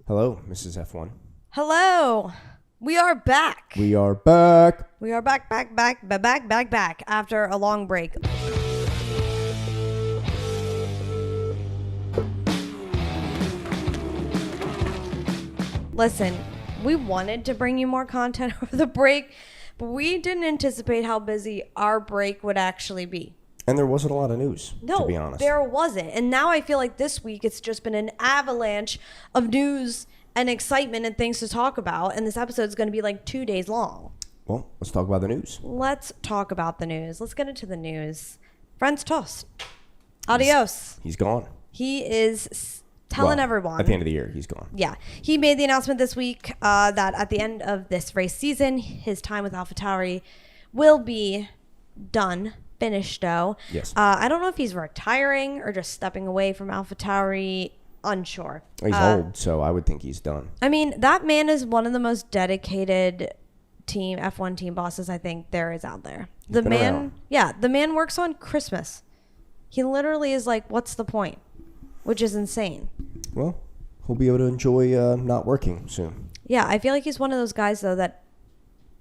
Hello, Mrs. F1. Hello. We are back. We are back. We are back after a long break. Listen, we wanted to bring you more content over the break, but we didn't anticipate how busy our break would actually be. And there wasn't a lot of news, to be honest. There wasn't. And now I feel like this week it's just been an avalanche of news and excitement and things to talk about. And this episode is going to be like 2 days long. Well, let's talk about the news. Let's talk about the news. Let's get into the news. Franz Tost. Adios. He's gone. He is telling everyone. At the end of the year, he's gone. Yeah. He made the announcement this week that at the end of this race season, his time with AlphaTauri will be done. Finished though. Yes. I don't know if he's retiring or just stepping away from AlphaTauri. Unsure. He's old, so I would think he's done. I mean, that man is one of the most dedicated F1 team bosses I think there is out there. The man works on Christmas. He literally is like, what's the point? Which is insane. Well, he'll be able to enjoy not working soon. Yeah, I feel like he's one of those guys though that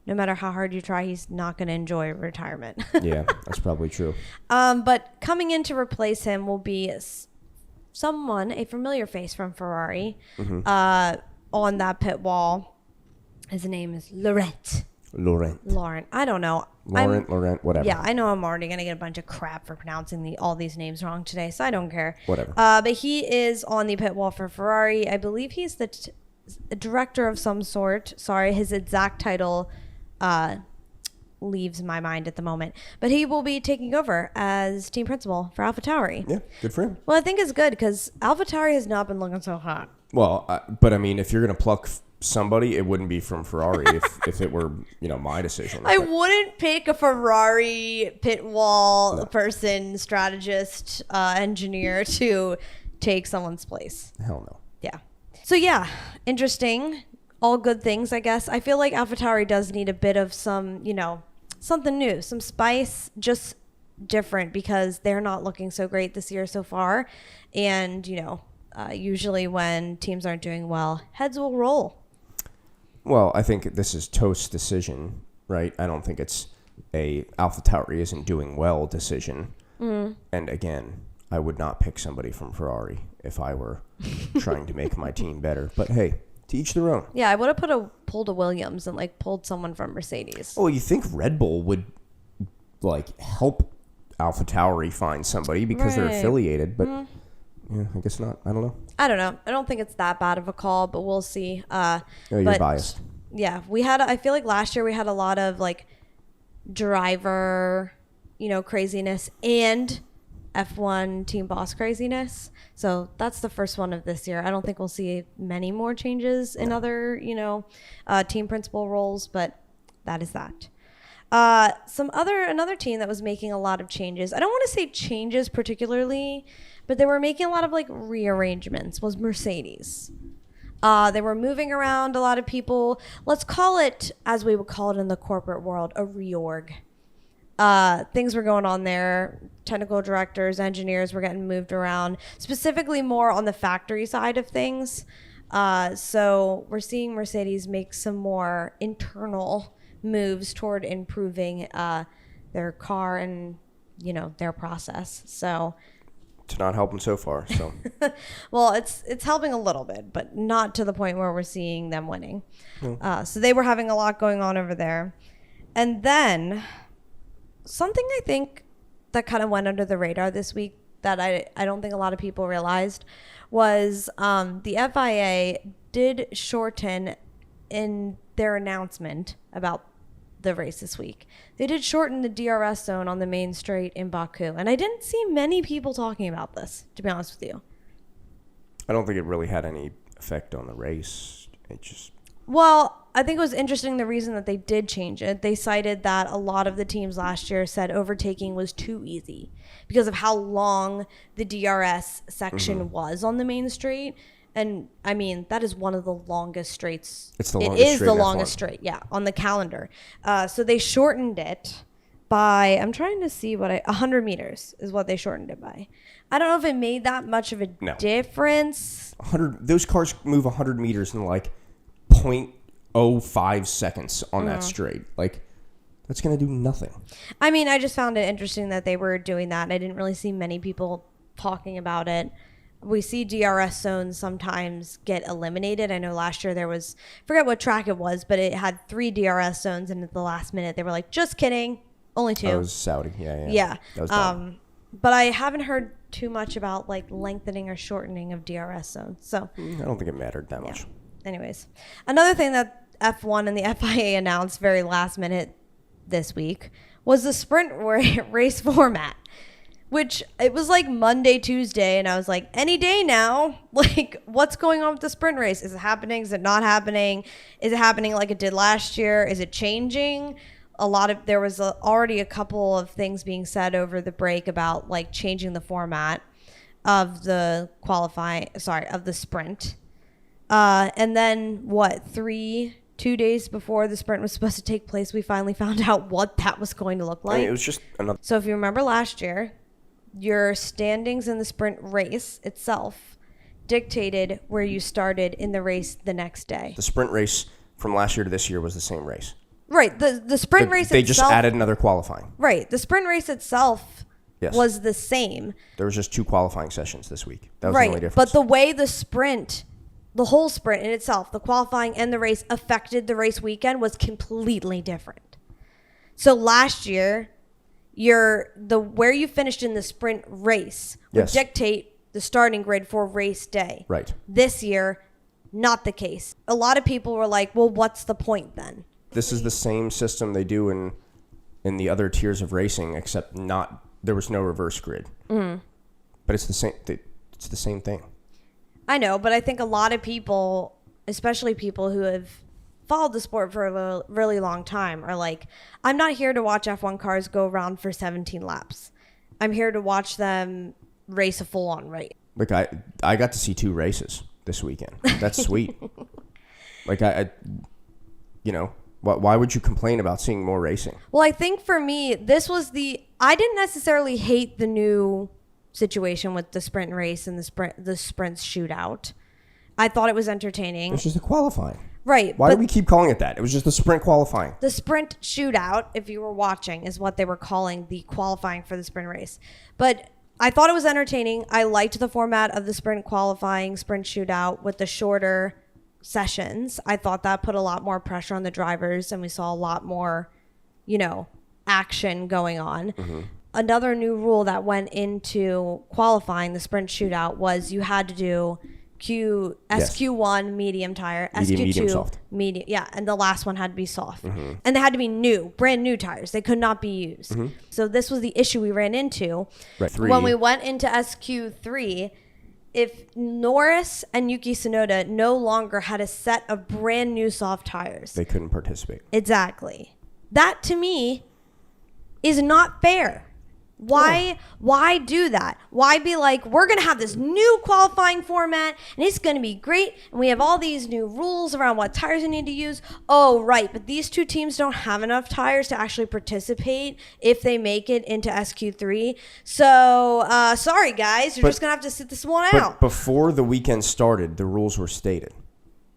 no matter how hard you try, he's not going to enjoy retirement. Yeah, that's probably true. But coming in to replace him will be a familiar face from Ferrari, on that pit wall. His name is Laurent. I don't know. Laurent, whatever. Yeah, I know I'm already going to get a bunch of crap for pronouncing all these names wrong today, so I don't care. Whatever. But he is on the pit wall for Ferrari. I believe he's the director of some sort. Sorry, his exact title leaves my mind at the moment. But he will be taking over as team principal for AlphaTauri. Yeah, good for him. Well, I think it's good because AlphaTauri has not been looking so hot. Well, but I mean, if you're going to pluck somebody, it wouldn't be from Ferrari if it were, my decision. I wouldn't pick a Ferrari pit wall person, strategist, engineer to take someone's place. Hell no. Yeah. So yeah, interesting. All good things, I guess. I feel like AlphaTauri does need a bit of some, something new, some spice, just different because they're not looking so great this year so far. And, usually when teams aren't doing well, heads will roll. Well, I think this is Tost's decision, right? I don't think it's a AlphaTauri isn't doing well decision. And again, I would not pick somebody from Ferrari if I were trying to make my team better. But hey, to each their own. Yeah, I would have pulled a Williams and pulled someone from Mercedes. Oh, you think Red Bull would help AlphaTauri find somebody because they're affiliated, but yeah, I guess not. I don't know. I don't know. I don't think it's that bad of a call, but we'll see. You're biased. Yeah, I feel like last year we had a lot of driver, craziness and F1 team boss craziness. So that's the first one of this year. I don't think we'll see many more changes in other, team principal roles, but that is that. Another team that was making a lot of changes. I don't want to say changes particularly, but they were making a lot of rearrangements was Mercedes. They were moving around a lot of people. Let's call it, as we would call it in the corporate world, a reorg. Things were going on there. Technical directors, engineers were getting moved around, specifically more on the factory side of things. So we're seeing Mercedes make some more internal moves toward improving their car and, their process. So it's not helping so far. So well, it's helping a little bit, but not to the point where we're seeing them winning. So they were having a lot going on over there. And then something I think that kind of went under the radar this week that I don't think a lot of people realized was the FIA did shorten in their announcement about the race this week. They did shorten the DRS zone on the main straight in Baku. And I didn't see many people talking about this, to be honest with you. I don't think it really had any effect on the race. Well, I think it was interesting the reason that they did change it. They cited that a lot of the teams last year said overtaking was too easy because of how long the DRS section was on the main straight. And I mean, that is one of the longest straights. It is the longest straight, yeah, on the calendar. So they shortened it by, I'm trying to see 100 meters is what they shortened it by. I don't know if it made that much of a difference. 100. Those cars move 100 meters in like 0.05 seconds on that straight. Like, that's going to do nothing. I mean, I just found it interesting that they were doing that. I didn't really see many people talking about it. We see DRS zones sometimes get eliminated. I know last year there was, forget what track it was, but it had 3 DRS zones, and at the last minute they were like, just kidding, only 2. That was Saudi. Yeah. That was dumb. But I haven't heard too much about like lengthening or shortening of DRS zones. So I don't think it mattered that much. Anyways, another thing that F1 and the FIA announced very last minute this week was the sprint race format, which it was like Monday, Tuesday, and I was like, any day now. Like, what's going on with the sprint race? Is it happening? Is it not happening? Is it happening like it did last year? Is it changing? There was already a couple of things being said over the break about like changing the format of the of the sprint. And then 2 days before the sprint was supposed to take place, we finally found out what that was going to look like. I mean, it was just another. So if you remember last year, your standings in the sprint race itself dictated where you started in the race the next day. The sprint race from last year to this year was the same race. Right. The sprint race they itself. They just added another qualifying. Right. The sprint race itself was the same. There was just 2 qualifying sessions this week. That was the only difference. But the way the whole sprint in itself, the qualifying and the race affected the race weekend was completely different. So last year, where you finished in the sprint race would dictate the starting grid for race day. Right. This year, not the case. A lot of people were like, well, what's the point then? This is the same system they do in the other tiers of racing, except there was no reverse grid. Mm-hmm. But it's the same. It's the same thing. I know, but I think a lot of people, especially people who have followed the sport for a really long time, are like, I'm not here to watch F1 cars go around for 17 laps. I'm here to watch them race a full-on race. Like, I got to see 2 races this weekend. That's sweet. Like, why would you complain about seeing more racing? Well, I think for me, I didn't necessarily hate the new situation with the sprint race and the sprints shootout. I thought it was entertaining. It's just a qualifying. Right. Why do we keep calling it that? It was just the sprint qualifying. The sprint shootout, if you were watching, is what they were calling the qualifying for the sprint race. But I thought it was entertaining. I liked the format of the sprint qualifying, sprint shootout with the shorter sessions. I thought that put a lot more pressure on the drivers, and we saw a lot more, action going on. Mm-hmm. Another new rule that went into qualifying the sprint shootout was you had to do SQ1 medium tire, SQ2 soft. medium, and the last one had to be soft. Mm-hmm. And they had to be brand new tires. They could not be used. Mm-hmm. So this was the issue we ran into when we went into SQ3. If Norris and Yuki Tsunoda no longer had a set of brand new soft tires, they couldn't participate. Exactly. That to me is not fair. Why do that? Why be like, we're going to have this new qualifying format and it's going to be great and we have all these new rules around what tires you need to use. Oh, right. But these 2 teams don't have enough tires to actually participate if they make it into SQ3. So, sorry, guys. You're just going to have to sit this one out. Before the weekend started, the rules were stated.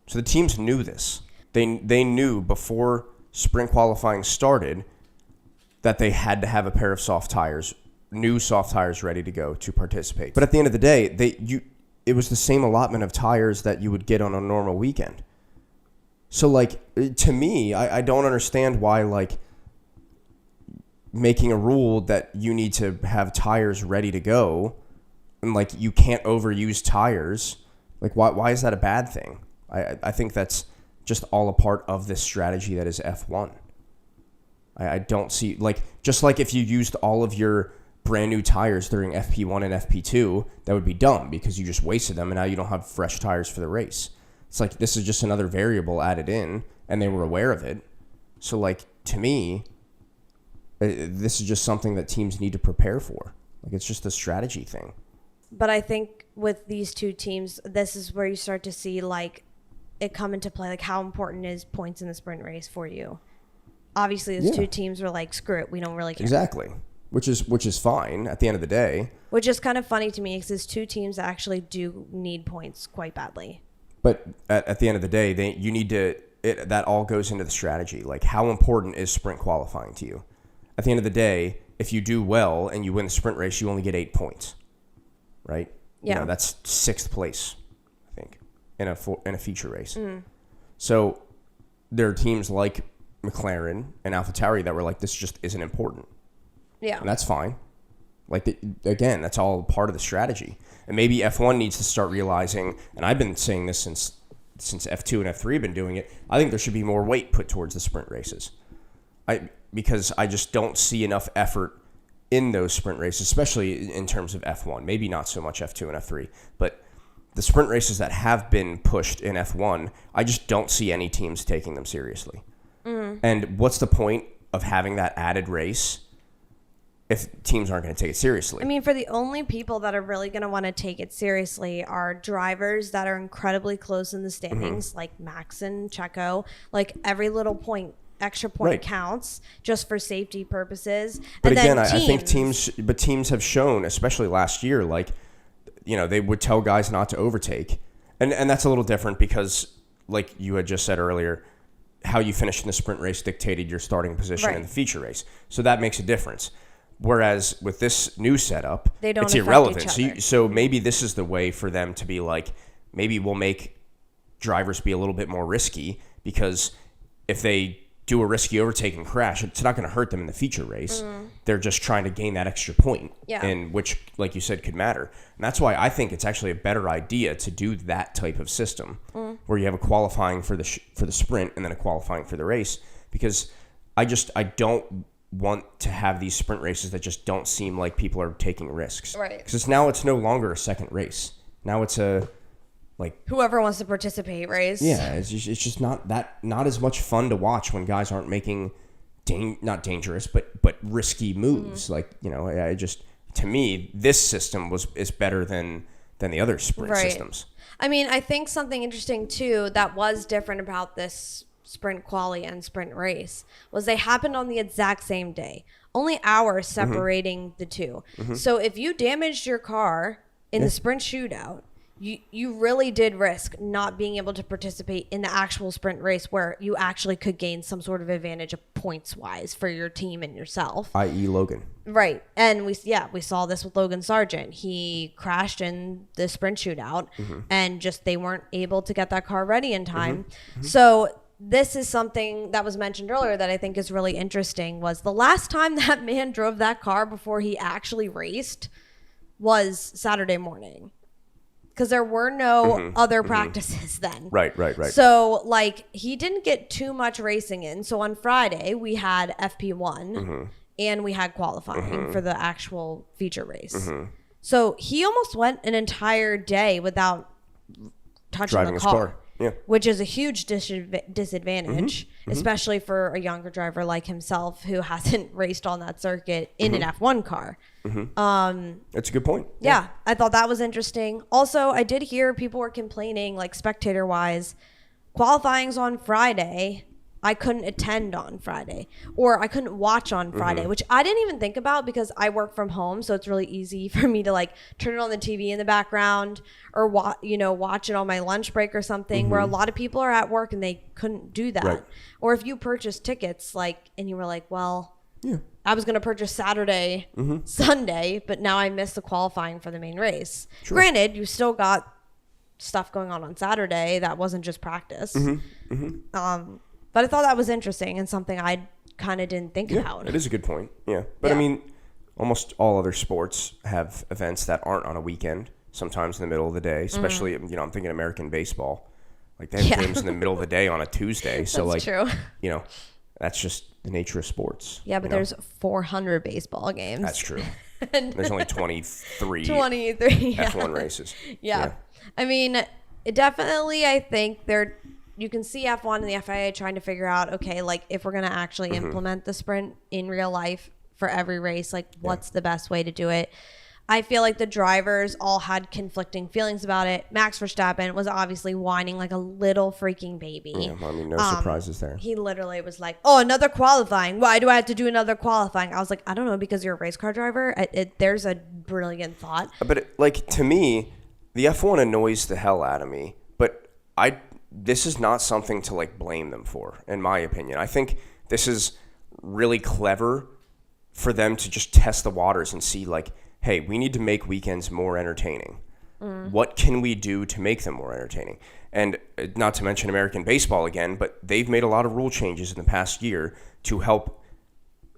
So the teams knew this. They knew before sprint qualifying started that they had to have a pair of new soft tires ready to go to participate. But at the end of the day, it was the same allotment of tires that you would get on a normal weekend. So, like, to me, I don't understand why, like, making a rule that you need to have tires ready to go and, like, you can't overuse tires. Like, why is that a bad thing? I think that's just all a part of this strategy that is F1. I don't see, like, just like if you used all of your brand new tires during FP1 and FP2, that would be dumb because you just wasted them and now you don't have fresh tires for the race. It's like this is just another variable added in and they were aware of it. So, like, to me, this is just something that teams need to prepare for. Like, it's just a strategy thing. But I think with these 2 teams, this is where you start to see, like, it come into play, like how important is points in the sprint race for you. obviously those two teams were like, screw it, we don't really care. Exactly. Which is fine at the end of the day. Which is kind of funny to me because it's two teams that actually do need points quite badly. But at the end of the day, that all goes into the strategy. Like, how important is sprint qualifying to you? At the end of the day, if you do well and you win the sprint race, you only get 8 points, right? Yeah. That's 6th place, I think, in a feature race. So there are teams like McLaren and AlphaTauri that were like, this just isn't important. Yeah. And that's fine. Like, again, that's all part of the strategy. And maybe F1 needs to start realizing, and I've been saying this since F2 and F3 have been doing it, I think there should be more weight put towards the sprint races. Because I just don't see enough effort in those sprint races, especially in terms of F1. Maybe not so much F2 and F3, but the sprint races that have been pushed in F1, I just don't see any teams taking them seriously. And what's the point of having that added race if teams aren't going to take it seriously? I mean, for the only people that are really going to want to take it seriously are drivers that are incredibly close in the standings, like Max and Checo. Like, every little extra point counts just for safety purposes. But and again, then I think teams have shown, especially last year, like, they would tell guys not to overtake. And that's a little different because, like you had just said earlier, how you finished in the sprint race dictated your starting position in the feature race. So that makes a difference. Whereas with this new setup, it's irrelevant. So maybe this is the way for them to be like, maybe we'll make drivers be a little bit more risky, because if they do a risky overtake and crash, it's not going to hurt them in the feature race. They're just trying to gain that extra point, and which, like you said, could matter. And that's why I think it's actually a better idea to do that type of system, where you have a qualifying for the sprint and then a qualifying for the race, because I don't want to have these sprint races that just don't seem like people are taking risks. Right. Because it's no longer a second race. Now it's whoever wants to participate race. Yeah, it's just not as much fun to watch when guys aren't making not dangerous but risky moves. To me, this system is better than the other sprint systems. I mean, I think something interesting too that was different about this sprint quali and sprint race was they happened on the exact same day, only hours separating the two. So if you damaged your car in the sprint shootout, you really did risk not being able to participate in the actual sprint race, where you actually could gain some sort of advantage of points wise for your team and yourself, i.e. Logan. Right. And we saw this with Logan Sargent. He crashed in the sprint shootout and they weren't able to get that car ready in time. So this is something that was mentioned earlier that I think is really interesting, was the last time that man drove that car before he actually raced was Saturday morning. Because there were no other practices then. Right. So, he didn't get too much racing in. So, on Friday, we had FP1 and we had qualifying for the actual feature race. So, he almost went an entire day without touching the car. Yeah. Which is a huge disadvantage, especially for a younger driver like himself who hasn't raced on that circuit in an F1 car. That's a good point. Yeah, I thought that was interesting. Also, I did hear people were complaining, like spectator-wise, qualifying's on Friday. I couldn't attend on Friday, or I couldn't watch on Friday, which I didn't even think about because I work from home. So it's really easy for me to turn it on the TV in the background or watch it on my lunch break or something, where a lot of people are at work and they couldn't do that. Right. Or if you purchase tickets, and you were like, well, I was going to purchase Saturday, Sunday, but now I missed the qualifying for the main race. Sure. Granted, you still got stuff going on Saturday. That wasn't just practice. But I thought that was interesting and something I kind of didn't think about. It is a good point. Yeah. But I mean, almost all other sports have events that aren't on a weekend, sometimes in the middle of the day, especially, I'm thinking American baseball. They have games in the middle of the day on a Tuesday. So That's true. That's just the nature of sports. Yeah, but there's 400 baseball games. That's true. There's only 23 F1 races. Yeah. I mean, it definitely, I think you can see F1 and the FIA trying to figure out, okay, if we're going to actually implement the sprint in real life for every race, what's the best way to do it? I feel like the drivers all had conflicting feelings about it. Max Verstappen was obviously whining like a little freaking baby. Yeah, I mean, no surprises there. He literally was like, oh, another qualifying. Why do I have to do another qualifying? I was like, I don't know, because you're a race car driver. There's a brilliant thought. But to me, the F1 annoys the hell out of me. But this is not something to like blame them for, in my opinion. I think this is really clever for them to just test the waters and see like, hey, we need to make weekends more entertaining. What can we do to make them more entertaining? And not to mention American baseball again, but they've made a lot of rule changes in the past year to help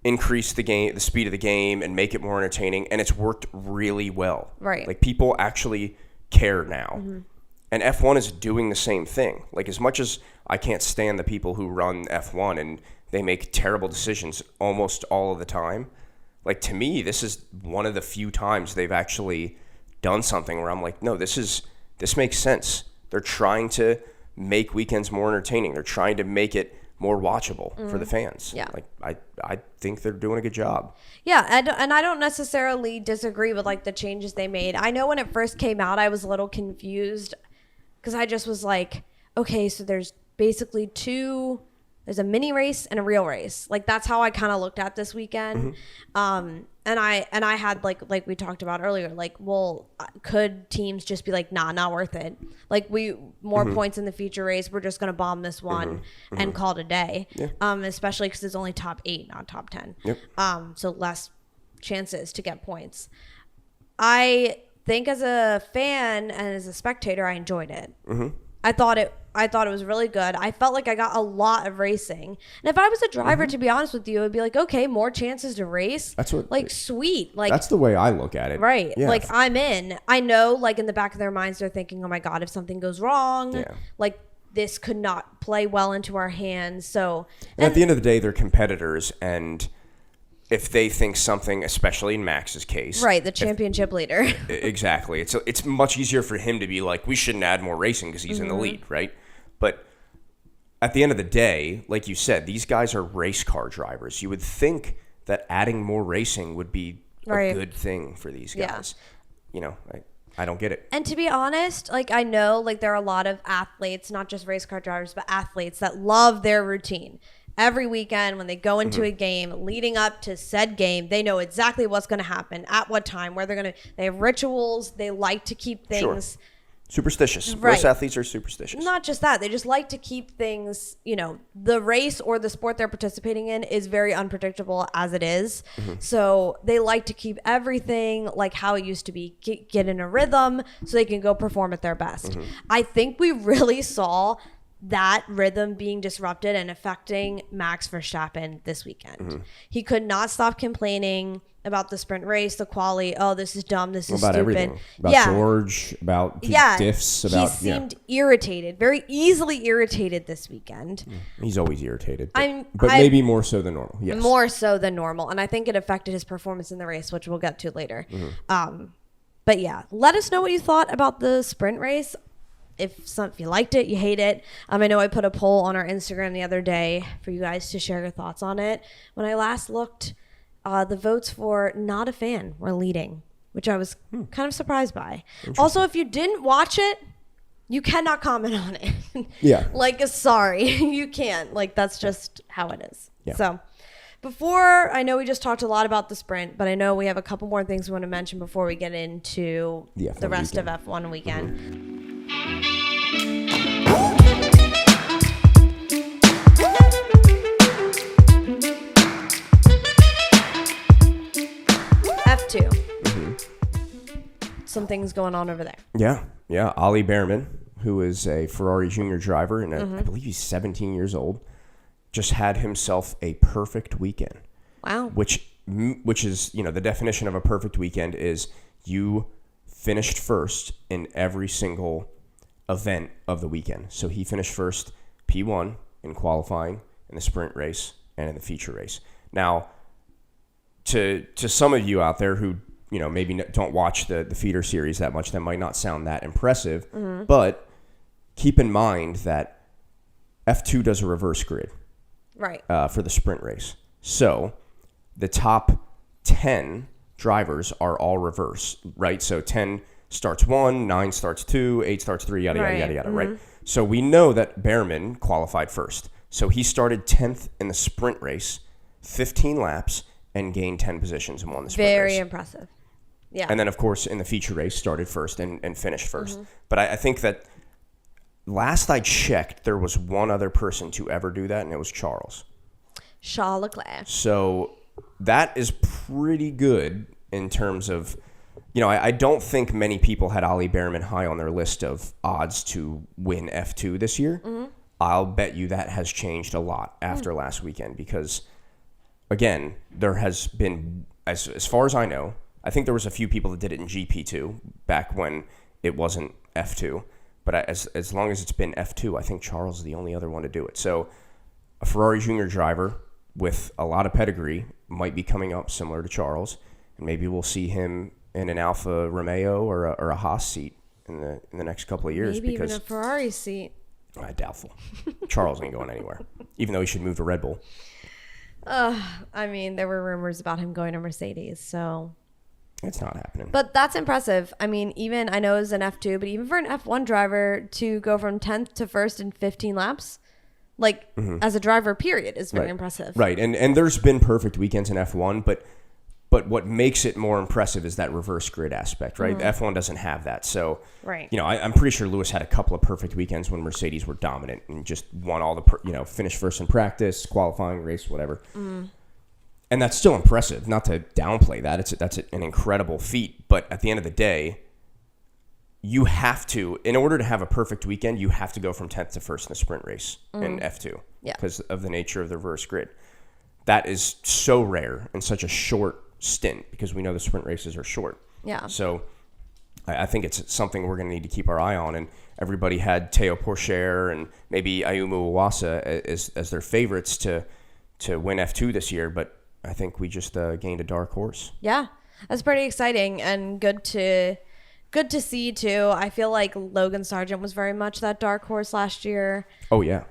increase the speed of the game and make it more entertaining, and it's worked really well. Right. Like, people actually care now. And F1 is doing the same thing. Like, as much as I can't stand the people who run F1 and they make terrible decisions almost all of the time, like, to me, this is one of the few times they've actually done something where I'm like, no, this makes sense. They're trying to make weekends more entertaining. They're trying to make it more watchable for the fans. Yeah. Like, I think they're doing a good job. Yeah, and I don't necessarily disagree with like the changes they made. I know when it first came out, I was a little confused because I just was like, okay, so there's basically there's a mini race and a real race. Like, that's how I kind of looked at this weekend. And I had like we talked about earlier, like, well, could teams just be like, nah, not worth it. Like, more points in the feature race. We're just going to bomb this one and call it a day. Yeah. Especially because it's only top 8, not top 10. Yep. So less chances to get points. I think as a fan and as a spectator, I enjoyed it. I thought it was really good. I felt like I got a lot of racing. And if I was a driver, to be honest with you, it'd be like, okay, more chances to race. That's what, like, sweet. Like, that's the way I look at it. Right. Yeah. Like, I'm in. I know, like, in the back of their minds, they're thinking, oh my God, if something goes wrong, like, this could not play well into our hands. So, and at the end of the day, they're competitors, and if they think something, especially in Max's case, right, the championship leader, exactly, it's much easier for him to be like, we shouldn't add more racing because he's in the lead, right? But at the end of the day, like you said, these guys are race car drivers. You would think that adding more racing would be a good thing for these guys. You know, I don't get it. And to be honest, like, I know, like, there are a lot of athletes, not just race car drivers, but athletes that love their routine. Every weekend when they go into a game, leading up to said game, they know exactly what's going to happen, at what time, where they have rituals. They like to keep things superstitious. Right. Most athletes are superstitious. Not just that. They just like to keep things, the race or the sport they're participating in is very unpredictable as it is. So they like to keep everything like how it used to be, get in a rhythm so they can go perform at their best. I think we really saw that rhythm being disrupted and affecting Max Verstappen this weekend. He could not stop complaining about the sprint race, the quali. Oh, this is dumb. This is about stupid. Everything. About George, about diffs. About, he seemed irritated, very easily irritated this weekend. He's always irritated. But, I maybe more so than normal. Yes. More so than normal. And I think it affected his performance in the race, which we'll get to later. But yeah, let us know what you thought about the sprint race. If you liked it, you hate it. I know I put a poll on our Instagram the other day for you guys to share your thoughts on it. When I last looked, the votes for not a fan were leading, which I was kind of surprised by. Also, if you didn't watch it, you cannot comment on it. Yeah. Like, sorry, you can't. Like, that's just how it is. Yeah. So, I know we just talked a lot about the sprint, but I know we have a couple more things we want to mention before we get into the rest of F1 weekend. F2. Some things going on over there. Yeah. Ollie Behrman, who is a Ferrari junior driver, and I believe he's 17 years old, just had himself a perfect weekend. Wow. Which is, the definition of a perfect weekend is you finished first in every single event of the weekend. So he finished first P1 in qualifying, in the sprint race, and in the feature race. Now, to some of you out there who maybe don't watch the feeder series that much, that might not sound that impressive, but keep in mind that F2 does a reverse grid, right, for the sprint race. So the top 10 drivers are all reverse, right? So 10 starts 1, 9 starts 2, 8 starts 3, yada, yada, yada, yada, right? So we know that Behrman qualified first. So he started 10th in the sprint race, 15 laps, and gained 10 positions and won the sprint race. Very impressive. Yeah. And then, of course, in the feature race, started first and finished first. But I think that last I checked, there was one other person to ever do that, and it was Charles. Charles Leclerc. So that is pretty good in terms of, I don't think many people had Ollie Behrman high on their list of odds to win F2 this year. I'll bet you that has changed a lot after last weekend because, again, there has been, as far as I know, I think there was a few people that did it in GP2 back when it wasn't F2. But as long as it's been F2, I think Charles is the only other one to do it. So a Ferrari Junior driver with a lot of pedigree might be coming up similar to Charles. And maybe we'll see him in an Alfa Romeo or a Haas seat in the next couple of years. Maybe because even a Ferrari seat. Doubtful. Charles ain't going anywhere, even though he should move to Red Bull. I mean, there were rumors about him going to Mercedes, so... It's not happening. But that's impressive. I mean, even, I know it's an F2, but even for an F1 driver to go from 10th to 1st in 15 laps, as a driver, period, is very impressive. Right, and there's been perfect weekends in F1, but what makes it more impressive is that reverse grid aspect, right? F1 doesn't have that. So, I'm pretty sure Lewis had a couple of perfect weekends when Mercedes were dominant and just won all the, finished first in practice, qualifying, race, whatever. And that's still impressive, not to downplay that. That's an incredible feat. But at the end of the day, you have to, in order to have a perfect weekend, you have to go from 10th to 1st in the sprint race in F2 because of the nature of the reverse grid. That is so rare in such a short stint because we know the sprint races are short. Yeah. So I think it's something we're going to need to keep our eye on. And everybody had Teo Pourchaire and maybe Ayumu Iwasa as their favorites to win F2 this year, but I think we just gained a dark horse. Yeah, that's pretty exciting and good to see too. I feel like Logan Sargent was very much that dark horse last year. Oh yeah.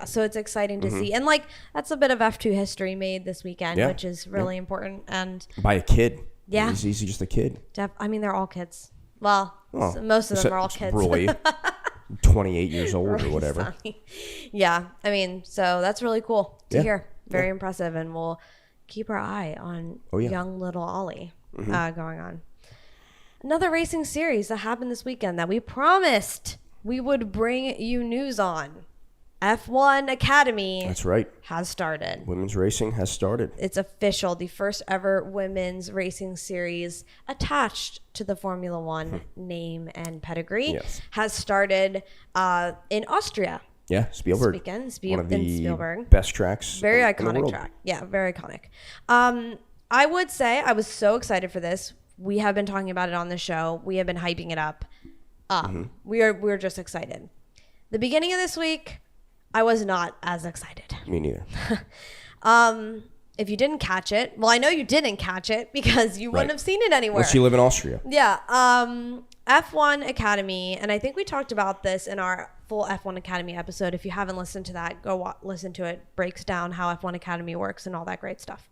So it's exciting to see, and that's a bit of F2 history made this weekend, which is really important. And by a kid. Yeah, he's just a kid. I mean, they're all kids. Well, most of them are all kids. Roy, 28 years old or whatever. Funny. Yeah, I mean, so that's really cool to hear. Very impressive, and we'll keep our eye on young little Ollie going on. Another racing series that happened this weekend that we promised we would bring you news on. F1 Academy. That's right. Has started. Women's racing has started. It's official. The first ever women's racing series attached to the Formula One name and pedigree has started in Austria. Yeah, Spielberg. This weekend, one of the Spielberg. best tracks. Very in the iconic world. track. Yeah, very iconic. I would say I was so excited for this. We have been talking about it on the show. We have been hyping it up. We're just excited. The beginning of this week, I was not as excited. Me neither. If you didn't catch it, well, I know you didn't catch it because you wouldn't have seen it anywhere. Unless you live in Austria. Yeah. F1 Academy, and I think we talked about this in our full F1 Academy episode. If you haven't listened to that, go listen to it. Breaks down how F1 Academy works and all that great stuff.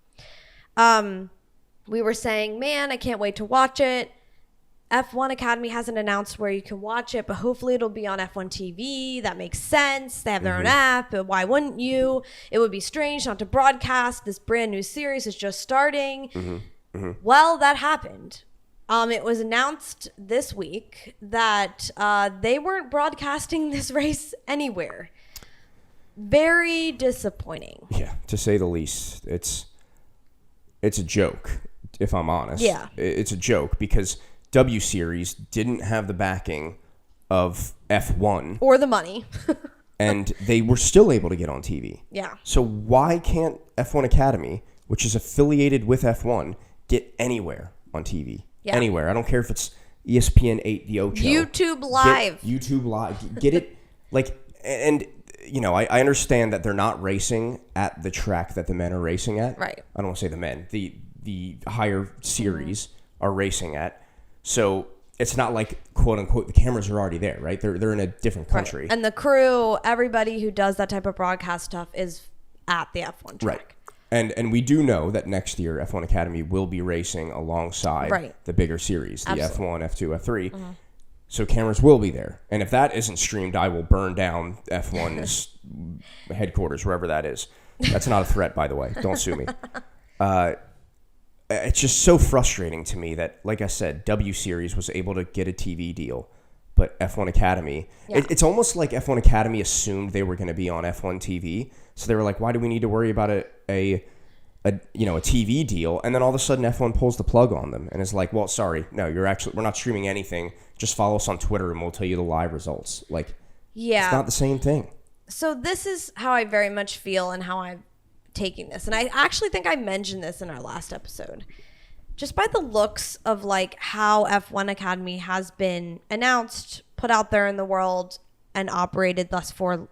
We were saying, man, I can't wait to watch it. F1 Academy hasn't announced where you can watch it, but hopefully it'll be on F1 TV. That makes sense. They have their own app, but why wouldn't you? It would be strange not to broadcast. This brand new series is just starting. Well, that happened. It was announced this week that they weren't broadcasting this race anywhere. Very disappointing. Yeah, to say the least. It's a joke, if I'm honest. Yeah. It's a joke because W Series didn't have the backing of F1. Or the money. And they were still able to get on TV. Yeah. So why can't F1 Academy, which is affiliated with F1, get anywhere on TV? Yeah. Anywhere. I don't care if it's ESPN 8, The Ocho. YouTube Live. YouTube Live. Get it? And I understand that they're not racing at the track that the men are racing at. Right. I don't want to say the men. The higher series are racing at. So it's not like, quote unquote, the cameras are already there, right? They're in a different country. Right. And the crew, everybody who does that type of broadcast stuff is at the F1 track. Right. And we do know that next year F1 Academy will be racing alongside the bigger series, the F1, F2, F3. Mm-hmm. So cameras will be there. And if that isn't streamed, I will burn down F1's headquarters, wherever that is. That's not a threat, by the way. Don't sue me. It's just so frustrating to me that, like I said, W Series was able to get a TV deal, but F1 Academy, it's almost like F1 Academy assumed they were going to be on F1 TV. So they were like, why do we need to worry about a TV deal? And then all of a sudden F1 pulls the plug on them and is like, well, sorry, no, we're not streaming anything. Just follow us on Twitter and we'll tell you the live results. Like, it's not the same thing. So this is how I very much feel and how I'm taking this. And I actually think I mentioned this in our last episode. Just by the looks of like how F1 Academy has been announced, put out there in the world, and operated thus far,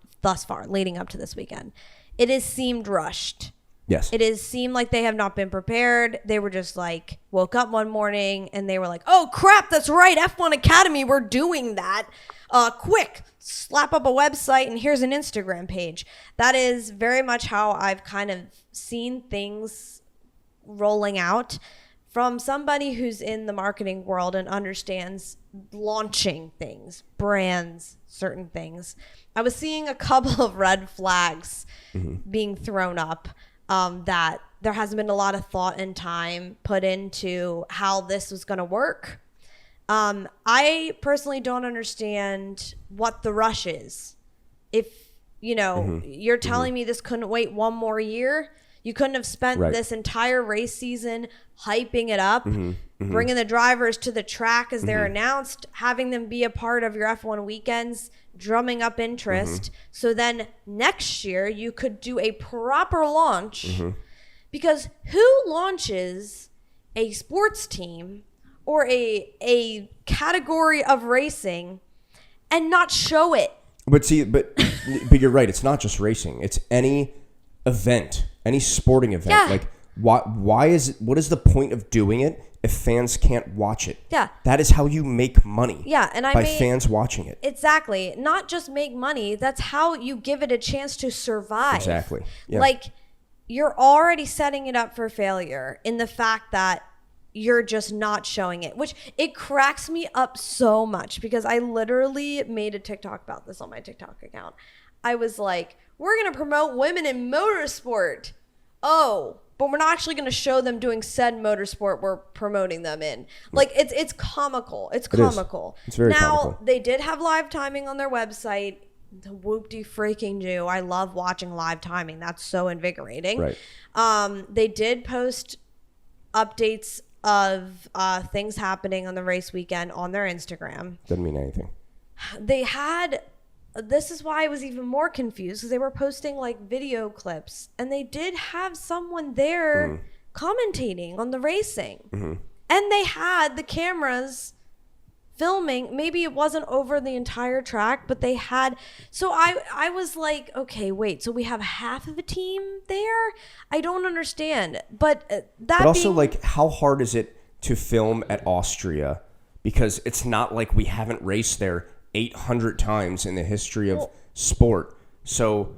leading up to this weekend, it has seemed rushed. Yes. It has seemed like they have not been prepared. They were just like, woke up one morning and they were like, oh crap, that's right, F1 Academy, we're doing that. Quick, slap up a website and here's an Instagram page. That is very much how I've kind of seen things rolling out from somebody who's in the marketing world and understands launching things, brands, certain things. I was seeing a couple of red flags being thrown up. That there hasn't been a lot of thought and time put into how this was going to work. I personally don't understand what the rush is. If, you're telling me this couldn't wait one more year, you couldn't have spent this entire race season hyping it up, bringing the drivers to the track as they're announced, having them be a part of your F1 weekends, drumming up interest. So then next year you could do a proper launch, because who launches a sports team or a category of racing and not show it? But you're right. It's not just racing. It's any event, any sporting event. Yeah. Like what is the point of doing it if fans can't watch it? Yeah. That is how you make money. Yeah, and by fans watching it. Exactly. Not just make money. That's how you give it a chance to survive. Exactly. Yeah. Like, you're already setting it up for failure in the fact that you're just not showing it, which it cracks me up so much, because I literally made a TikTok about this on my TikTok account. I was like, we're going to promote women in motorsport. Oh, but we're not actually going to show them doing said motorsport we're promoting them in. Like, it's comical. It's comical. It's very now, comical. They did have live timing on their website. The whoop-de freaking do. I love watching live timing. That's so invigorating. Right. They did post updates of things happening on the race weekend on their Instagram. Doesn't mean anything. They had... This is why I was even more confused, because they were posting like video clips, and they did have someone there commentating on the racing. And they had the cameras filming. Maybe it wasn't over the entire track, but they had. So I was like, okay, wait, so we have half of a team there? I don't understand. But also, like, how hard is it to film at Austria? Because it's not like we haven't raced there 800 times in the history of sport. So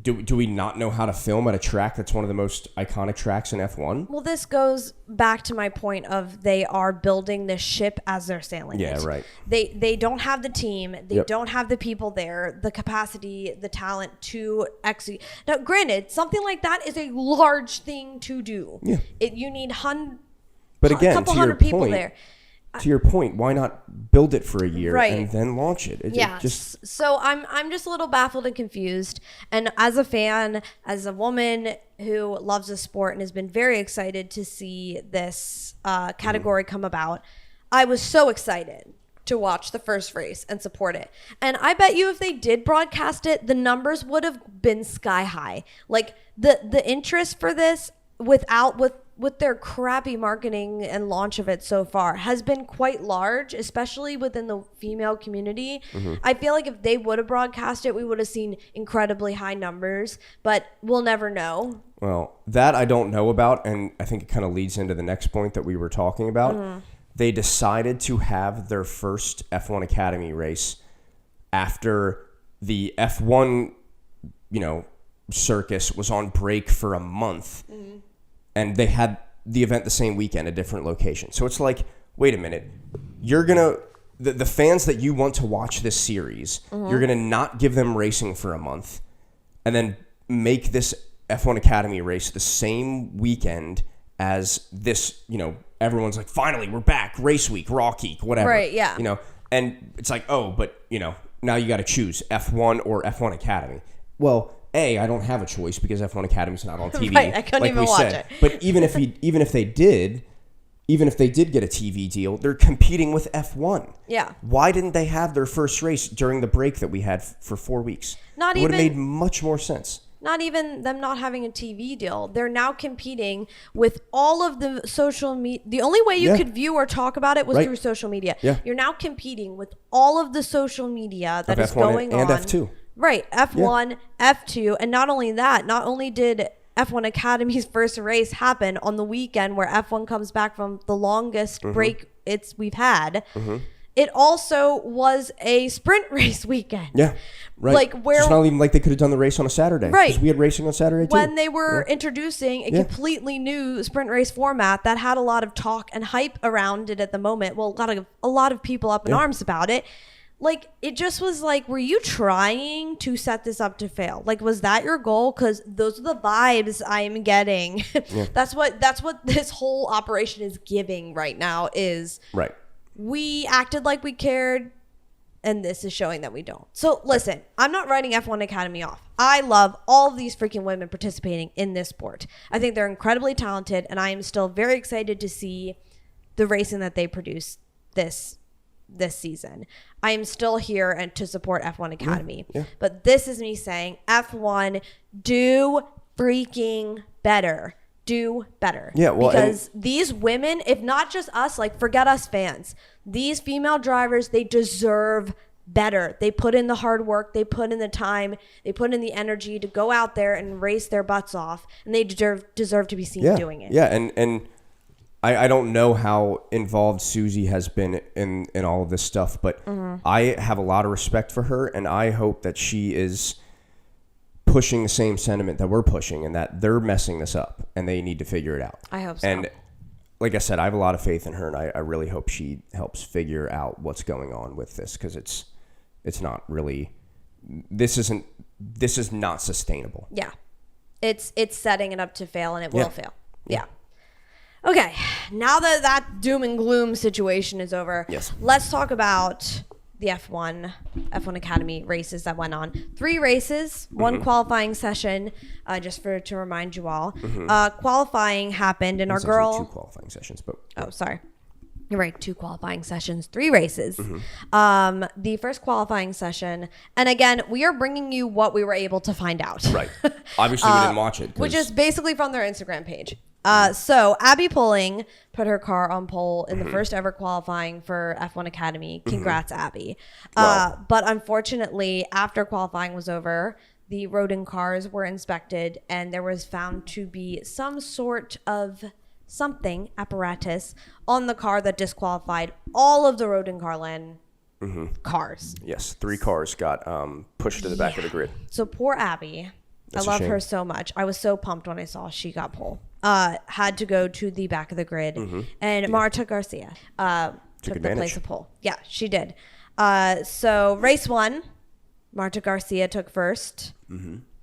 do we not know how to film at a track that's one of the most iconic tracks in F1? Well, this goes back to my point of they are building this ship as they're sailing it. Yeah, right. They don't have the team. They don't have the people there, the capacity, the talent to execute. Now, granted, something like that is a large thing to do. Yeah. You need but again, a couple to hundred your people point, there. To your point, why not build it for a year Right. and then launch it? So I'm just a little baffled and confused. And as a fan, as a woman who loves the sport and has been very excited to see this category come about, I was so excited to watch the first race and support it. And I bet you if they did broadcast it, the numbers would have been sky high. Like the interest for this with their crappy marketing and launch of it so far has been quite large, especially within the female community. I feel like if they would have broadcast it, we would have seen incredibly high numbers, but we'll never know. Well, that I don't know about, and I think it kind of leads into the next point that we were talking about. They decided to have their first F1 Academy race after the F1, circus was on break for a month, and they had the event the same weekend, a different location. So it's like, wait a minute, you're gonna the fans that you want to watch this series, you're gonna not give them racing for a month, and then make this F1 Academy race the same weekend as this. Everyone's like, finally, we're back, race week, Raw Geek, whatever. Right? Yeah. And it's like, oh, but now you got to choose F1 or F1 Academy. Well, I don't have a choice because F1 Academy's not on TV. Right, I couldn't even watch it. But even if they did get a TV deal, they're competing with F1. Yeah. Why didn't they have their first race during the break that we had for 4 weeks? It would have made much more sense. Not even them not having a TV deal. They're now competing with all of the social media. The only way you could view or talk about it was through social media. Yeah. You're now competing with all of the social media that is F1 going on. And F2. Right. F1, F2. And not only that, not only did F1 Academy's first race happen on the weekend where F1 comes back from the longest break we've had, it also was a sprint race weekend. Yeah, right. Like it's not even like they could have done the race on a Saturday. Right. Because we had racing on Saturday too. When they were introducing a completely new sprint race format that had a lot of talk and hype around it at the moment. Well, a lot of people up in arms about it. Like, it just was like, were you trying to set this up to fail? Like, was that your goal? Because those are the vibes I am getting. That's what this whole operation is giving right now is... Right. We acted like we cared, and this is showing that we don't. So listen, I'm not writing F1 Academy off. I love all of these freaking women participating in this sport. I think they're incredibly talented, and I am still very excited to see the racing that they produce this season. I am still here and to support F1 Academy. Yeah. But this is me saying, F1, do freaking better. Do better. Yeah, well, because these women, if not just us, like, forget us fans, these female drivers, they deserve better. They put in the hard work, they put in the time, they put in the energy to go out there and race their butts off, and they deserve to be seen doing it. Yeah, and I don't know how involved Susie has been in all of this stuff, but I have a lot of respect for her, and I hope that she is pushing the same sentiment that we're pushing, and that they're messing this up and they need to figure it out. I hope so. And like I said, I have a lot of faith in her, and I really hope she helps figure out what's going on with this, because it's not really, this is not sustainable. Yeah. It's setting it up to fail, and it will fail. Yeah. Okay. Now that doom and gloom situation is over, let's talk about the F1 Academy races that went on. 3 races, 1 qualifying session, just to remind you all. Qualifying happened, and our girl... 2 qualifying sessions, but... Oh, sorry. You're right, 2 qualifying sessions, 3 races. The first qualifying session, and again, we are bringing you what we were able to find out. Right. Obviously, we didn't watch it. Which is basically from their Instagram page. So Abby Pulling put her car on pole in the first ever qualifying for F1 Academy. Congrats, Abby. Wow. But unfortunately, after qualifying was over, the Rodin cars were inspected, and there was found to be some sort of apparatus on the car that disqualified all of the Rodin Carland cars. Yes, 3 cars got pushed to the back of the grid. So poor Abby. That's I love her so much. I was so pumped when I saw she got pole. Had to go to the back of the grid. And Marta Garcia took the place of pole. Yeah, she did. So race 1, Marta Garcia took first.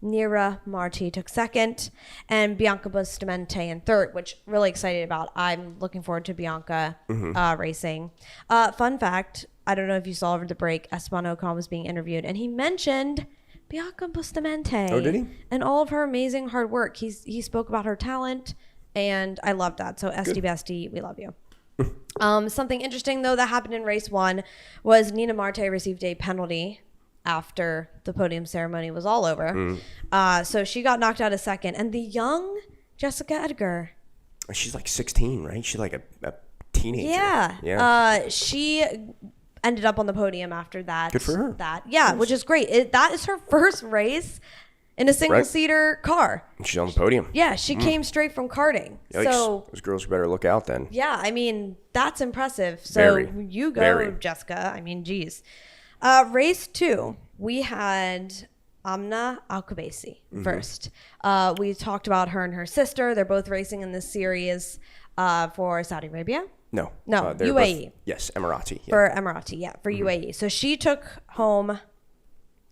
Nira Marti took second. And Bianca Bustamante in third, which really excited about. I'm looking forward to Bianca racing. Fun fact, I don't know if you saw over the break, Esteban Ocon was being interviewed, and he mentioned Bianca Bustamante. Oh, did he? And all of her amazing hard work. He spoke about her talent, and I love that. So, Esty Bestie, we love you. Something interesting, though, that happened in race 1 was Nina Marte received a penalty after the podium ceremony was all over. So, she got knocked out a second. And the young Jessica Edgar. She's like 16, right? She's like a teenager. Yeah. She ended up on the podium after that. Good for her. Which is great. That is her first race in a single-seater car. She's on the podium. Yeah, she came straight from karting. Yikes. So those girls better look out then. Yeah, I mean, that's impressive. So you go, Jessica. I mean, geez. Race 2, we had Amna Alkubasi first. We talked about her and her sister. They're both racing in this series for Saudi Arabia. No, UAE. Both, yes, Emirati. Yeah. For Emirati, for UAE. So she took home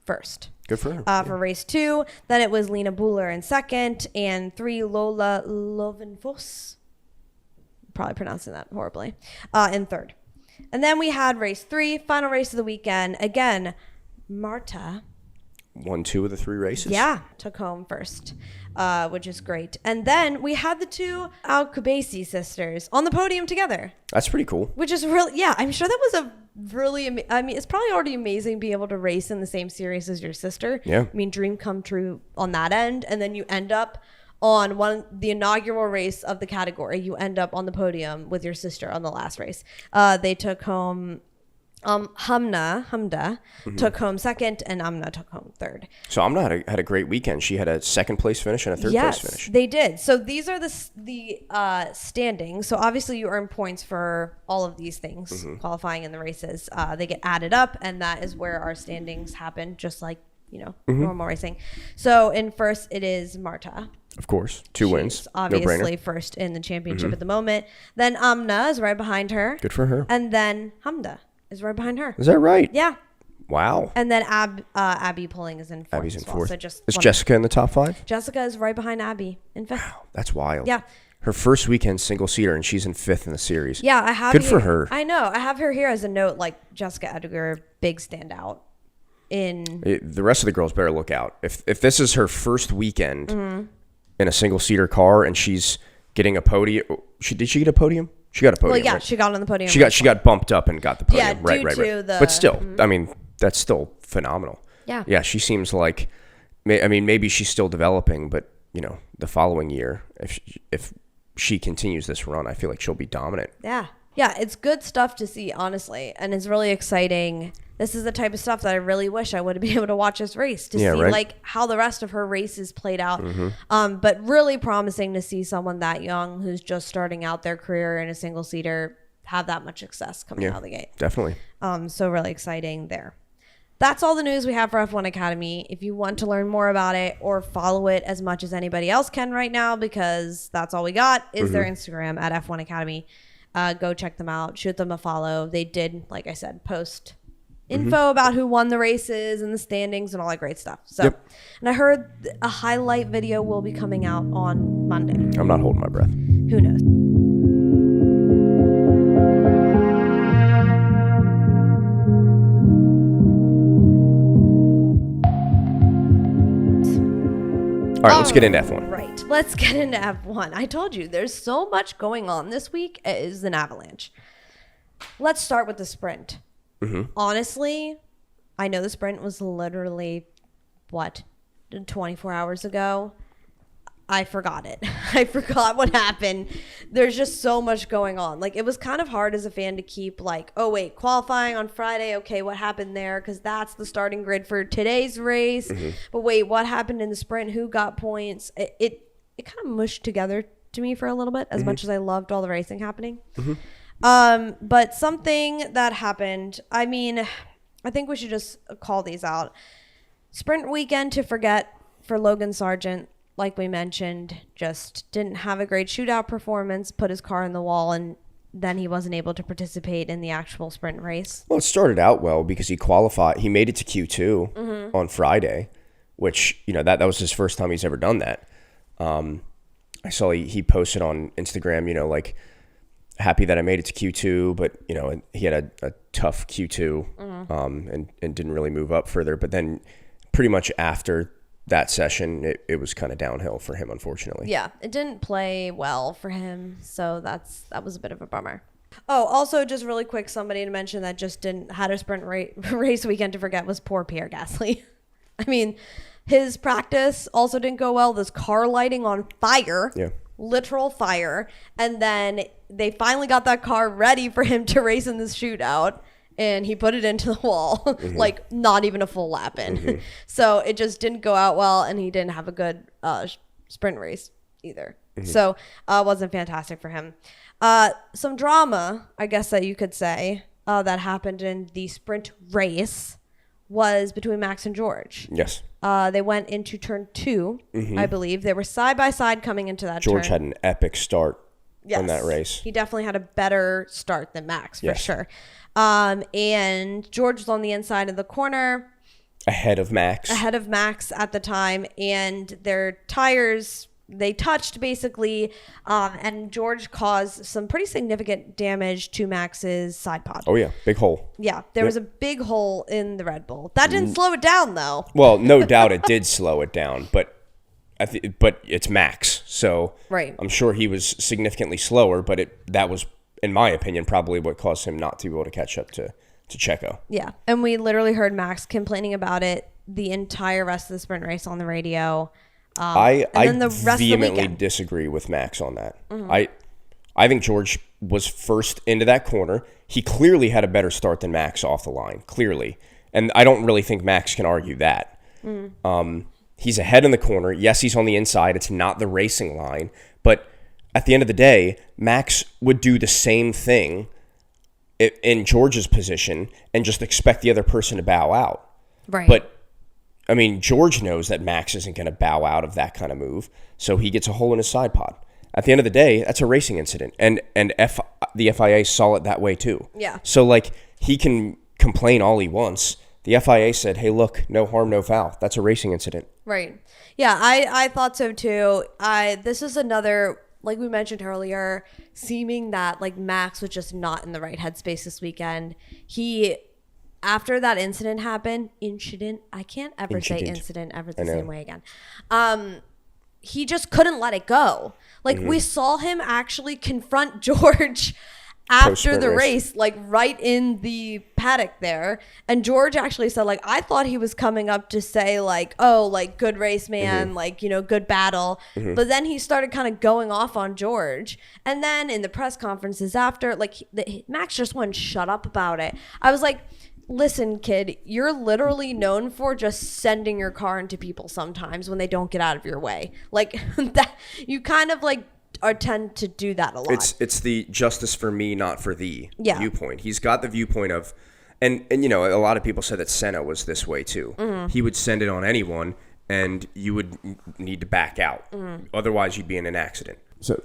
first. Good for her. For race 2. Then it was Lena Buller in second, and 3 Lola Lovenfoss. Probably pronouncing that horribly. In third. And then we had race 3, final race of the weekend. Again, Marta won 2 of the 3 races. Yeah, took home first, which is great. And then we had the 2 Al-Kubasi sisters on the podium together. That's pretty cool. Which is really, I'm sure that was a really, it's probably already amazing being able to race in the same series as your sister. Yeah. I mean, dream come true on that end. And then you end up on the inaugural race of the category. You end up on the podium with your sister on the last race. They took home... Hamda took home second, and Amna took home third. So Amna had a great weekend. She had a second place finish and a third place finish. Yes, they did. So these are the standings. So obviously you earn points for all of these things, qualifying in the races. They get added up, and that is where our standings happen, just like normal racing. So in first it is Marta. Of course, 2 wins. Obviously first in the championship at the moment. Then Amna is right behind her. Good for her. And then Hamda is right behind her. Is that right? Yeah. Wow. And then Abby Pulling is in fourth. Abby's in fourth. So just is Jessica in the top 5? Jessica is right behind Abby in fifth. Wow, that's wild. Yeah. Her first weekend single seater, and she's in 5th in the series. Yeah, I have. Good for her. I know. I have her here as a note, like Jessica Edgar, big standout. The rest of the girls better look out. If this is her first weekend in a single seater car, and she's getting a podium, did she get a podium? She got a podium. Well, yeah, right? she got on the podium. She got bumped up and got the podium. Yeah, right. But still, I mean, that's still phenomenal. Yeah. Yeah, she seems like, maybe she's still developing, but the following year, if she continues this run, I feel like she'll be dominant. Yeah. Yeah, it's good stuff to see, honestly, and it's really exciting. This is the type of stuff that I really wish I would be able to watch this race to see like how the rest of her races played out. But really promising to see someone that young who's just starting out their career in a single seater have that much success coming out of the gate. Definitely. So really exciting there. That's all the news we have for F1 Academy. If you want to learn more about it or follow it as much as anybody else can right now, because that's all we got, is their Instagram at F1 Academy. Go check them out. Shoot them a follow. They did, like I said, post info about who won the races and the standings and all that great stuff. So, and I heard a highlight video will be coming out on Monday. I'm not holding my breath. Who knows? All right, let's get into F1. Right, let's get into F1. I told you, there's so much going on this week. It is an avalanche. Let's start with the sprint. Honestly, I know the sprint was literally, 24 hours ago? I forgot it. I forgot what happened. There's just so much going on. Like, it was kind of hard as a fan to keep like, oh wait, qualifying on Friday. Okay, what happened there? Because that's the starting grid for today's race. But wait, what happened in the sprint? Who got points? It kind of mushed together to me for a little bit, as much as I loved all the racing happening. But something that happened, I mean, I think we should just call these out. Sprint weekend to forget for Logan Sargent. Like we mentioned, just didn't have a great shootout performance, put his car in the wall, and then he wasn't able to participate in the actual sprint race. Well, it started out well because he qualified. He made it to Q2 on Friday, which, that was his first time he's ever done that. I saw he posted on Instagram, like, happy that I made it to Q2, but, he had a tough Q2 and didn't really move up further. But then pretty much after that session, it was kind of downhill for him, unfortunately. Yeah, it didn't play well for him, so that was a bit of a bummer. Oh, also just really quick, somebody to mention that just had a sprint race weekend to forget was poor Pierre Gasly. I mean, his practice also didn't go well. This car lighting on fire, literal fire, and then they finally got that car ready for him to race in this shootout. And he put it into the wall, like not even a full lap in. So it just didn't go out well, and he didn't have a good sprint race either. So it wasn't fantastic for him. Some drama, I guess that you could say, that happened in the sprint race was between Max and George. Yes. They went into turn 2, I believe. They were side by side coming into that George turn. had an epic start on that race. He definitely had a better start than Max, for sure. And George was on the inside of the corner. Ahead of Max At the time. And their tires, they touched basically. And George caused some pretty significant damage to Max's side pod. Oh, yeah. Big hole. Yeah. There was a big hole in the Red Bull. That didn't slow it down, though. Well, no doubt it did slow it down. But but it's Max. So I'm sure he was significantly slower. But that was, in my opinion, probably what caused him not to be able to catch up to Checo. Yeah. And we literally heard Max complaining about it the entire rest of the sprint race on the radio. I vehemently disagree with Max on that. I think George was first into that corner. He clearly had a better start than Max off the line, clearly. And I don't really think Max can argue that. He's ahead in the corner. Yes, he's on the inside. It's not the racing line. But at the end of the day, Max would do the same thing in George's position and just expect the other person to bow out. Right. But, I mean, George knows that Max isn't going to bow out of that kind of move, so he gets a hole in his side pod. At the end of the day, that's a racing incident, and the FIA saw it that way too. Yeah. So, like, he can complain all he wants. The FIA said, hey, look, no harm, no foul. That's a racing incident. Right. Yeah, I thought so too. This is another, like we mentioned earlier, seeming that like Max was just not in the right headspace this weekend. After that incident happened, I can't ever say incident ever the same way again. He just couldn't let it go. Like we saw him actually confront George after the race, like right in the paddock there. And George actually said, like, I thought he was coming up to say like, oh, like good race, man, like, you know, good battle. But then he started kind of going off on George. And then in the press conferences after, like Max just wouldn't shut up about it. I was like, listen, kid, you're literally known for just sending your car into people sometimes when they don't get out of your way. Like that, you kind of like tend to do that a lot. It's the justice for me, not for thee viewpoint. He's got the viewpoint of, and you know, a lot of people said that Senna was this way too. He would send it on anyone, and you would need to back out. Otherwise, you'd be in an accident. So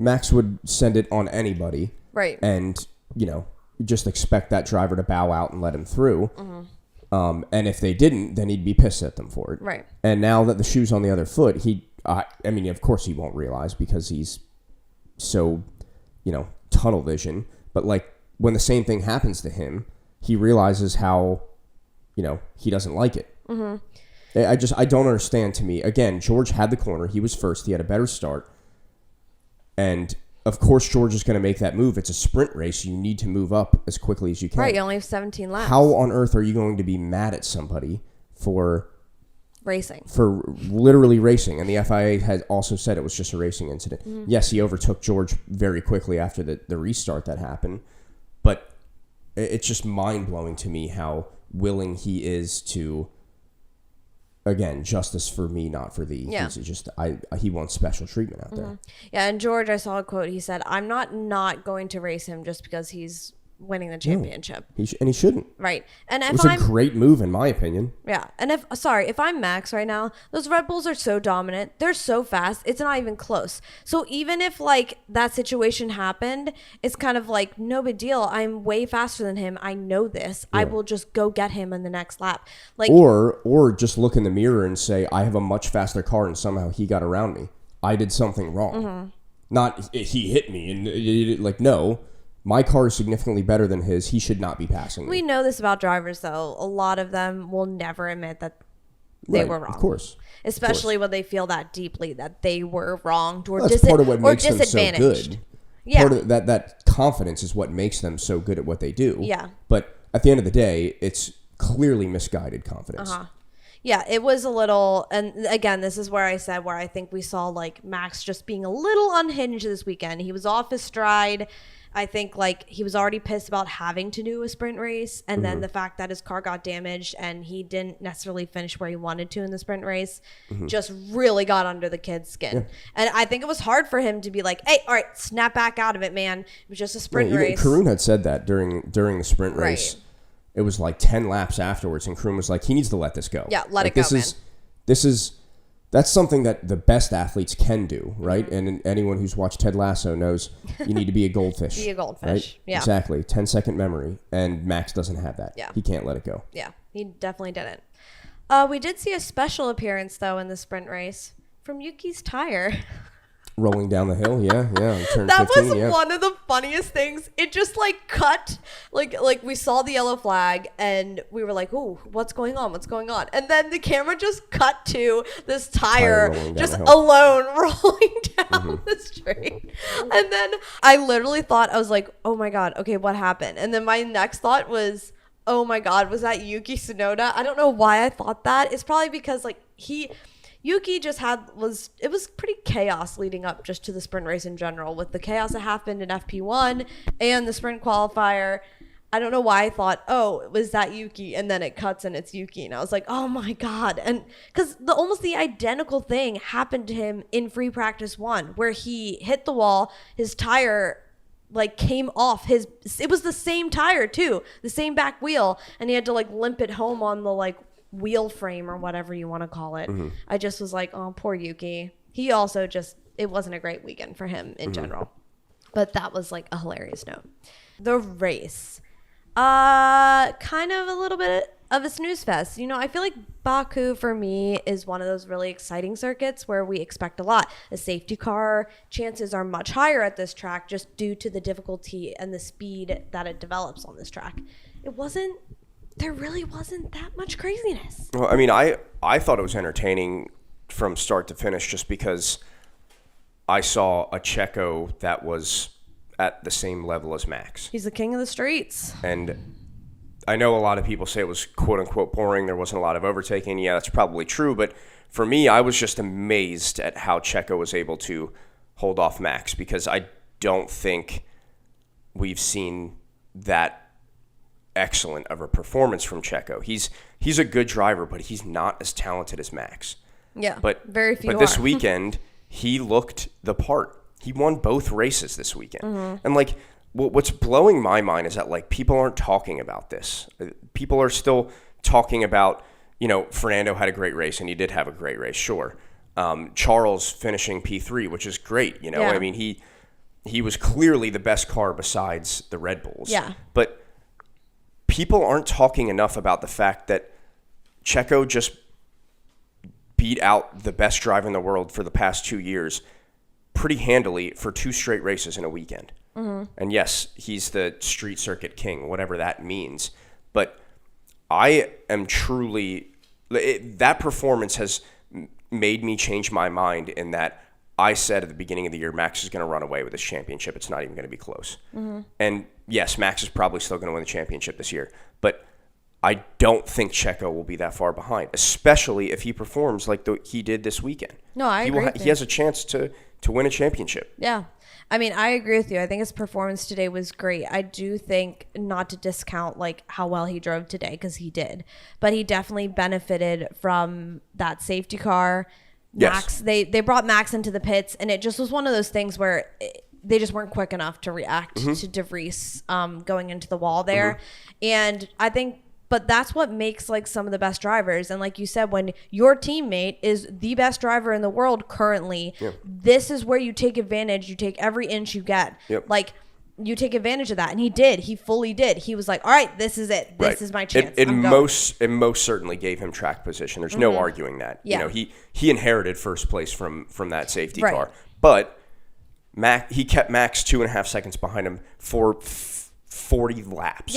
Max would send it on anybody, right? And you know, just expect that driver to bow out and let him through. And if they didn't, then he'd be pissed at them for it. Right. And now that the shoe's on the other foot, I mean, of course he won't realize because he's so, you know, tunnel vision. But, like, when the same thing happens to him, he realizes how, you know, he doesn't like it. I don't understand. To me, again, George had the corner. He was first. He had a better start. And, of course, George is going to make that move. It's a sprint race. You need to move up as quickly as you can. Right, you only have 17 laps. How on earth are you going to be mad at somebody for racing? For literally racing. And the FIA had also said it was just a racing incident. Yes, he overtook George very quickly after the restart that happened. But it's just mind-blowing to me how willing he is to, again, justice for me, not for thee. Yeah. He wants special treatment out there. Yeah, and George, I saw a quote. He said, I'm not going to race him just because he's winning the championship. No, he shouldn't. Right. And it was a great move, in my opinion. Yeah. And if I'm Max right now, those Red Bulls are so dominant. They're so fast. It's not even close. So even if like that situation happened, it's kind of like no big deal. I'm way faster than him. I know this. Yeah. I will just go get him in the next lap. Like, or just look in the mirror and say, I have a much faster car and somehow he got around me. I did something wrong. Not he hit me and like, no. My car is significantly better than his. He should not be passing me. We know this about drivers, though. A lot of them will never admit that they were wrong. Of course. Especially when they feel that deeply that they were wronged or that's part of what makes them so good. Yeah. Part of that confidence is what makes them so good at what they do. Yeah. But at the end of the day, it's clearly misguided confidence. Yeah, it was a little, and again, this is where I think we saw like Max just being a little unhinged this weekend. He was off his stride. I think like he was already pissed about having to do a sprint race, and then the fact that his car got damaged and he didn't necessarily finish where he wanted to in the sprint race just really got under the kid's skin. Yeah. And I think it was hard for him to be like, hey, all right, snap back out of it, man. It was just a sprint race. Karun had said that during the sprint race. it was like 10 laps afterwards, and Kroon was like, he needs to let this go. Yeah, let like, it go, that's something that the best athletes can do, right? And anyone who's watched Ted Lasso knows you need to be a goldfish. Be a goldfish, right? yeah. Exactly. 10-second memory, and Max doesn't have that. Yeah. He can't let it go. Yeah, he definitely didn't. We did see a special appearance, though, in the sprint race from Yuki's tire. Rolling down the hill, yeah. Turn That 15, was yeah. one of the funniest things. It just like cut, like we saw the yellow flag and we were like, "Ooh, what's going on? What's going on?" And then the camera just cut to this tire just alone rolling down the straight. And then I literally thought, I was like, "Oh my god, okay, what happened?" And then my next thought was, "Oh my god, was that Yuki Tsunoda?" I don't know why I thought that. It's probably because like Yuki just it was pretty chaos leading up just to the sprint race in general, with the chaos that happened in FP1 and the sprint qualifier. I don't know why I thought, oh, was that Yuki? And then it cuts and it's Yuki. And I was like, oh my God. And because almost the identical thing happened to him in free practice 1, where he hit the wall, his tire like came off it was the same tire too, the same back wheel. And he had to like limp it home on the like wheel frame or whatever you want to call it. I just was like, oh, poor Yuki. He also it wasn't a great weekend for him in general. But that was like a hilarious note. The race. Kind of a little bit of a snooze fest. You know, I feel like Baku for me is one of those really exciting circuits where we expect a lot. A safety car chances are much higher at this track just due to the difficulty and the speed that it develops on this track. There really wasn't that much craziness. Well, I mean, I thought it was entertaining from start to finish just because I saw a Checo that was at the same level as Max. He's the king of the streets. And I know a lot of people say it was quote-unquote boring. There wasn't a lot of overtaking. Yeah, that's probably true. But for me, I was just amazed at how Checo was able to hold off Max, because I don't think we've seen that excellent of a performance from Checo. He's a good driver, but he's not as talented as Max. Yeah, but very few. But this weekend, he looked the part. He won both races this weekend, and like what's blowing my mind is that like people aren't talking about this. People are still talking about, you know, Fernando had a great race, and he did have a great race, sure. Charles finishing P3, which is great. You know, I mean he was clearly the best car besides the Red Bulls. Yeah, but people aren't talking enough about the fact that Checo just beat out the best driver in the world for the past 2 years pretty handily for 2 straight races in a weekend. And yes, he's the street circuit king, whatever that means. But I am truly... that performance has made me change my mind in that I said at the beginning of the year, Max is going to run away with this championship. It's not even going to be close. And yes, Max is probably still going to win the championship this year. But I don't think Checo will be that far behind, especially if he performs like he did this weekend. No, I agree. He has a chance to win a championship. Yeah. I mean, I agree with you. I think his performance today was great. I do think, not to discount like how well he drove today, because he did, but he definitely benefited from that safety car. Max, they brought Max into the pits, and it just was one of those things where they just weren't quick enough to react to De Vries going into the wall there. And I think, but that's what makes like some of the best drivers. And like you said, when your teammate is the best driver in the world currently, this is where you take advantage. You take every inch you get. Like, you take advantage of that. And he did. He fully did. He was like, all right, this is it. This is my chance. It most certainly gave him track position. There's no arguing that. You know, he inherited first place from that safety car. But he kept Max 2.5 seconds behind him for 40 laps.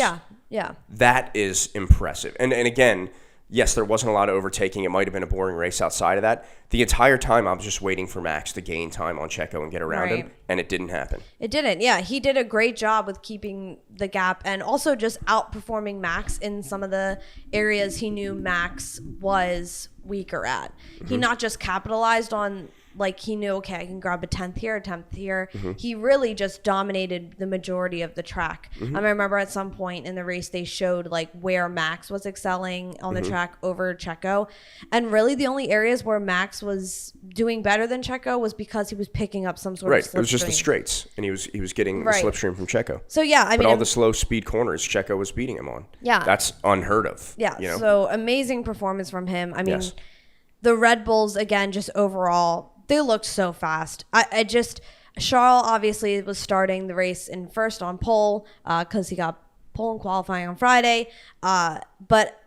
Yeah. That is impressive. And again, yes, there wasn't a lot of overtaking. It might have been a boring race outside of that. The entire time, I was just waiting for Max to gain time on Checo and get around him, and it didn't happen. It didn't. Yeah, he did a great job with keeping the gap and also just outperforming Max in some of the areas he knew Max was weaker at. He not just capitalized on, like, he knew, okay, I can grab a 10th here, a 10th here. He really just dominated the majority of the track. I remember at some point in the race, they showed like where Max was excelling on the track over Checo. And really the only areas where Max was doing better than Checo was because he was picking up some sort of slipstream. It was just the straights, and he was getting the slipstream from Checo. So yeah, I mean, all the slow speed corners Checo was beating him on. Yeah. That's unheard of. Yeah. You know? So amazing performance from him. I mean, the Red Bulls, again, just overall, they looked so fast. I just, Charles obviously was starting the race in first on pole because he got pole in qualifying on Friday. But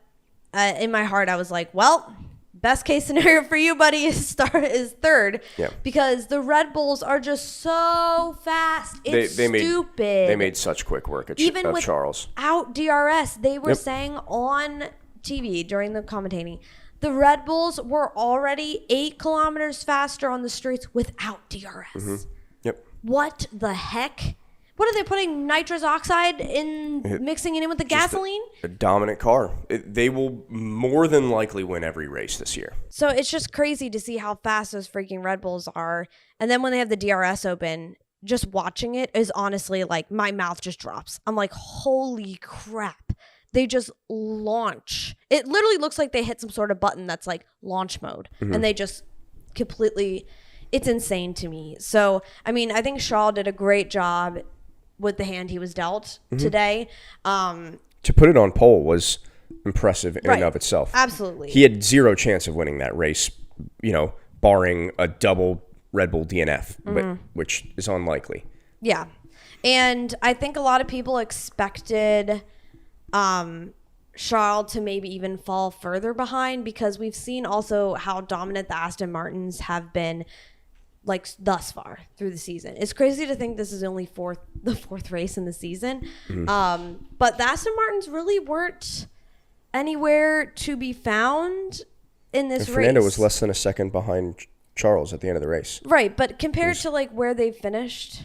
in my heart, I was like, well, best case scenario for you, buddy, is third. Yeah. Because the Red Bulls are just so fast. It's stupid. They made such quick work of Charles. Without DRS, they were saying on TV during the commentating, the Red Bulls were already 8 kilometers faster on the streets without DRS. Yep. What the heck? What are they putting nitrous oxide in, mixing it in with the gasoline? A dominant car. They will more than likely win every race this year. So it's just crazy to see how fast those freaking Red Bulls are. And then when they have the DRS open, just watching it is honestly like my mouth just drops. I'm like, holy crap. They just launch. It literally looks like they hit some sort of button that's like launch mode. And they just completely, it's insane to me. So, I mean, I think Charles did a great job with the hand he was dealt today. To put it on pole was impressive in and of itself. Absolutely. He had zero chance of winning that race, barring a double Red Bull DNF, which is unlikely. Yeah. And I think a lot of people expected Charles to maybe even fall further behind because we've seen also how dominant the Aston Martins have been like thus far through the season. It's crazy to think this is only the fourth race in the season. But the Aston Martins really weren't anywhere to be found in this race. Fernando was less than a second behind Charles at the end of the race. Right, but compared to like where they finished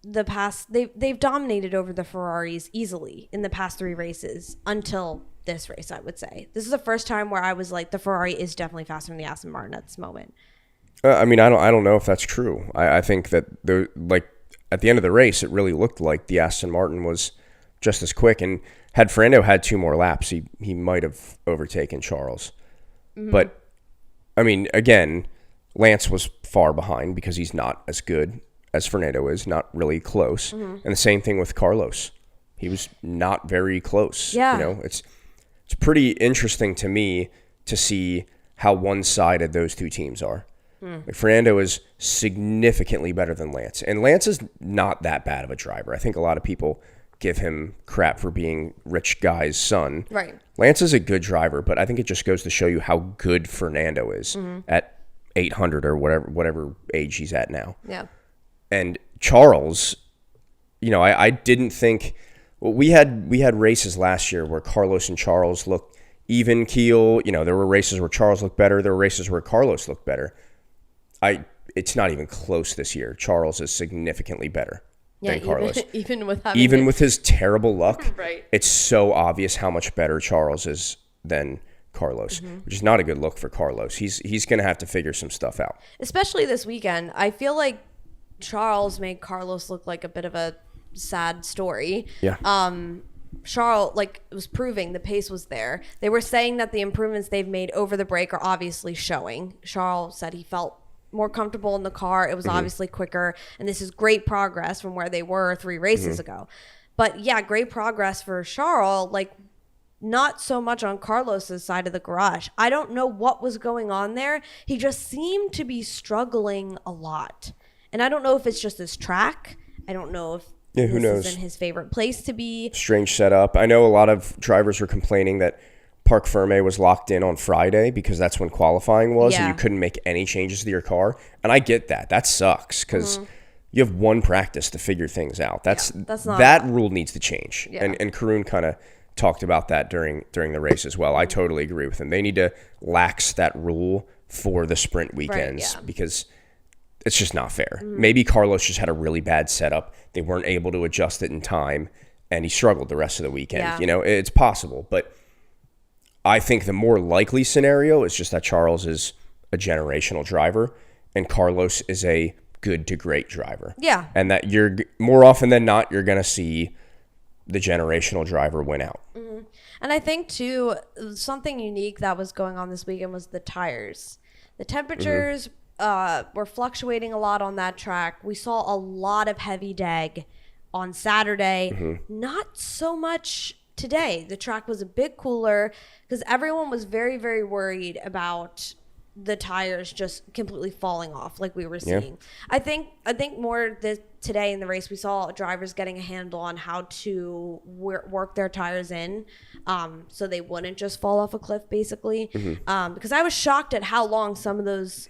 the past, they've dominated over the Ferraris easily in the past 3 races until this race, I would say. This is the first time where I was like, the Ferrari is definitely faster than the Aston Martin at this moment. I mean, I don't know if that's true. I think that at the end of the race, it really looked like the Aston Martin was just as quick. And had Fernando had 2 more laps, he might have overtaken Charles. But I mean, again, Lance was far behind because he's not as good as Fernando is, not really close. And the same thing with Carlos. He was not very close. Yeah. It's pretty interesting to me to see how one-sided those 2 teams are. Like Fernando is significantly better than Lance. And Lance is not that bad of a driver. I think a lot of people give him crap for being rich guy's son. Right. Lance is a good driver, but I think it just goes to show you how good Fernando is at 800 or whatever age he's at now. Yeah. And Charles, I didn't think. Well, we had races last year where Carlos and Charles looked even keel. There were races where Charles looked better. There were races where Carlos looked better. It's not even close this year. Charles is significantly better than Carlos. Even with his terrible luck, right. It's so obvious how much better Charles is than Carlos, which is not a good look for Carlos. He's going to have to figure some stuff out. Especially this weekend. I feel like Charles made Carlos look like a bit of a sad story. Yeah. Charles, was proving the pace was there. They were saying that the improvements they've made over the break are obviously showing. Charles said he felt more comfortable in the car. It was obviously quicker. And this is great progress from where they were 3 races ago. But yeah, great progress for Charles. Not so much on Carlos's side of the garage. I don't know what was going on there. He just seemed to be struggling a lot. And I don't know if it's just his track. I don't know if who knows? Isn't his favorite place to be. Strange setup. I know a lot of drivers were complaining that Parc Fermé was locked in on Friday because that's when qualifying was, and you couldn't make any changes to your car. And I get that. That sucks because you have one practice to figure things out. That's not, that rule needs to change. Yeah. And Karun kind of talked about that during the race as well. I totally agree with him. They need to lax that rule for the sprint weekends because it's just not fair. Maybe Carlos just had a really bad setup. They weren't able to adjust it in time, and he struggled the rest of the weekend. It's possible, but I think the more likely scenario is just that Charles is a generational driver and Carlos is a good to great driver. Yeah. And that you're more often than not, you're going to see the generational driver win out. Mm-hmm. And I think too, something unique that was going on this weekend was the tires. The temperatures were fluctuating a lot on that track. We saw a lot of heavy deg on Saturday. Not so much today. The track was a bit cooler because everyone was very, very worried about the tires just completely falling off like we were seeing. I think more today in the race we saw drivers getting a handle on how to work their tires in so they wouldn't just fall off a cliff basically. Because I was shocked at how long some of those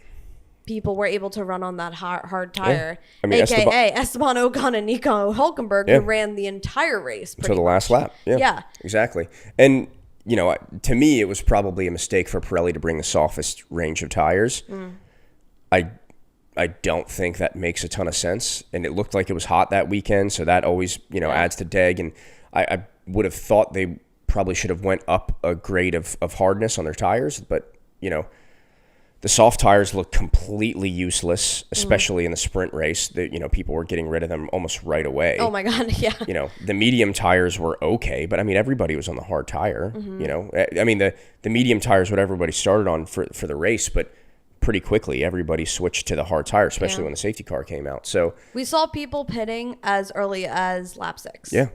people were able to run on that hard tire. I mean, aka Esteban Ocon and Nico Hülkenberg who ran the entire race to the last lap. Yeah, exactly. And you know, to me, it was probably a mistake for Pirelli to bring the softest range of tires. I don't think that makes a ton of sense. And it looked like it was hot that weekend, so that always, adds to deg. And I would have thought they probably should have went up a grade of hardness on their tires. But, the soft tires looked completely useless, especially in the sprint race. People were getting rid of them almost right away. Oh my God, yeah. The medium tires were okay, but I mean, everybody was on the hard tire. I mean, the medium tires, what everybody started on for the race, but pretty quickly everybody switched to the hard tire, especially when the safety car came out. So we saw people pitting as early as lap 6. Yeah,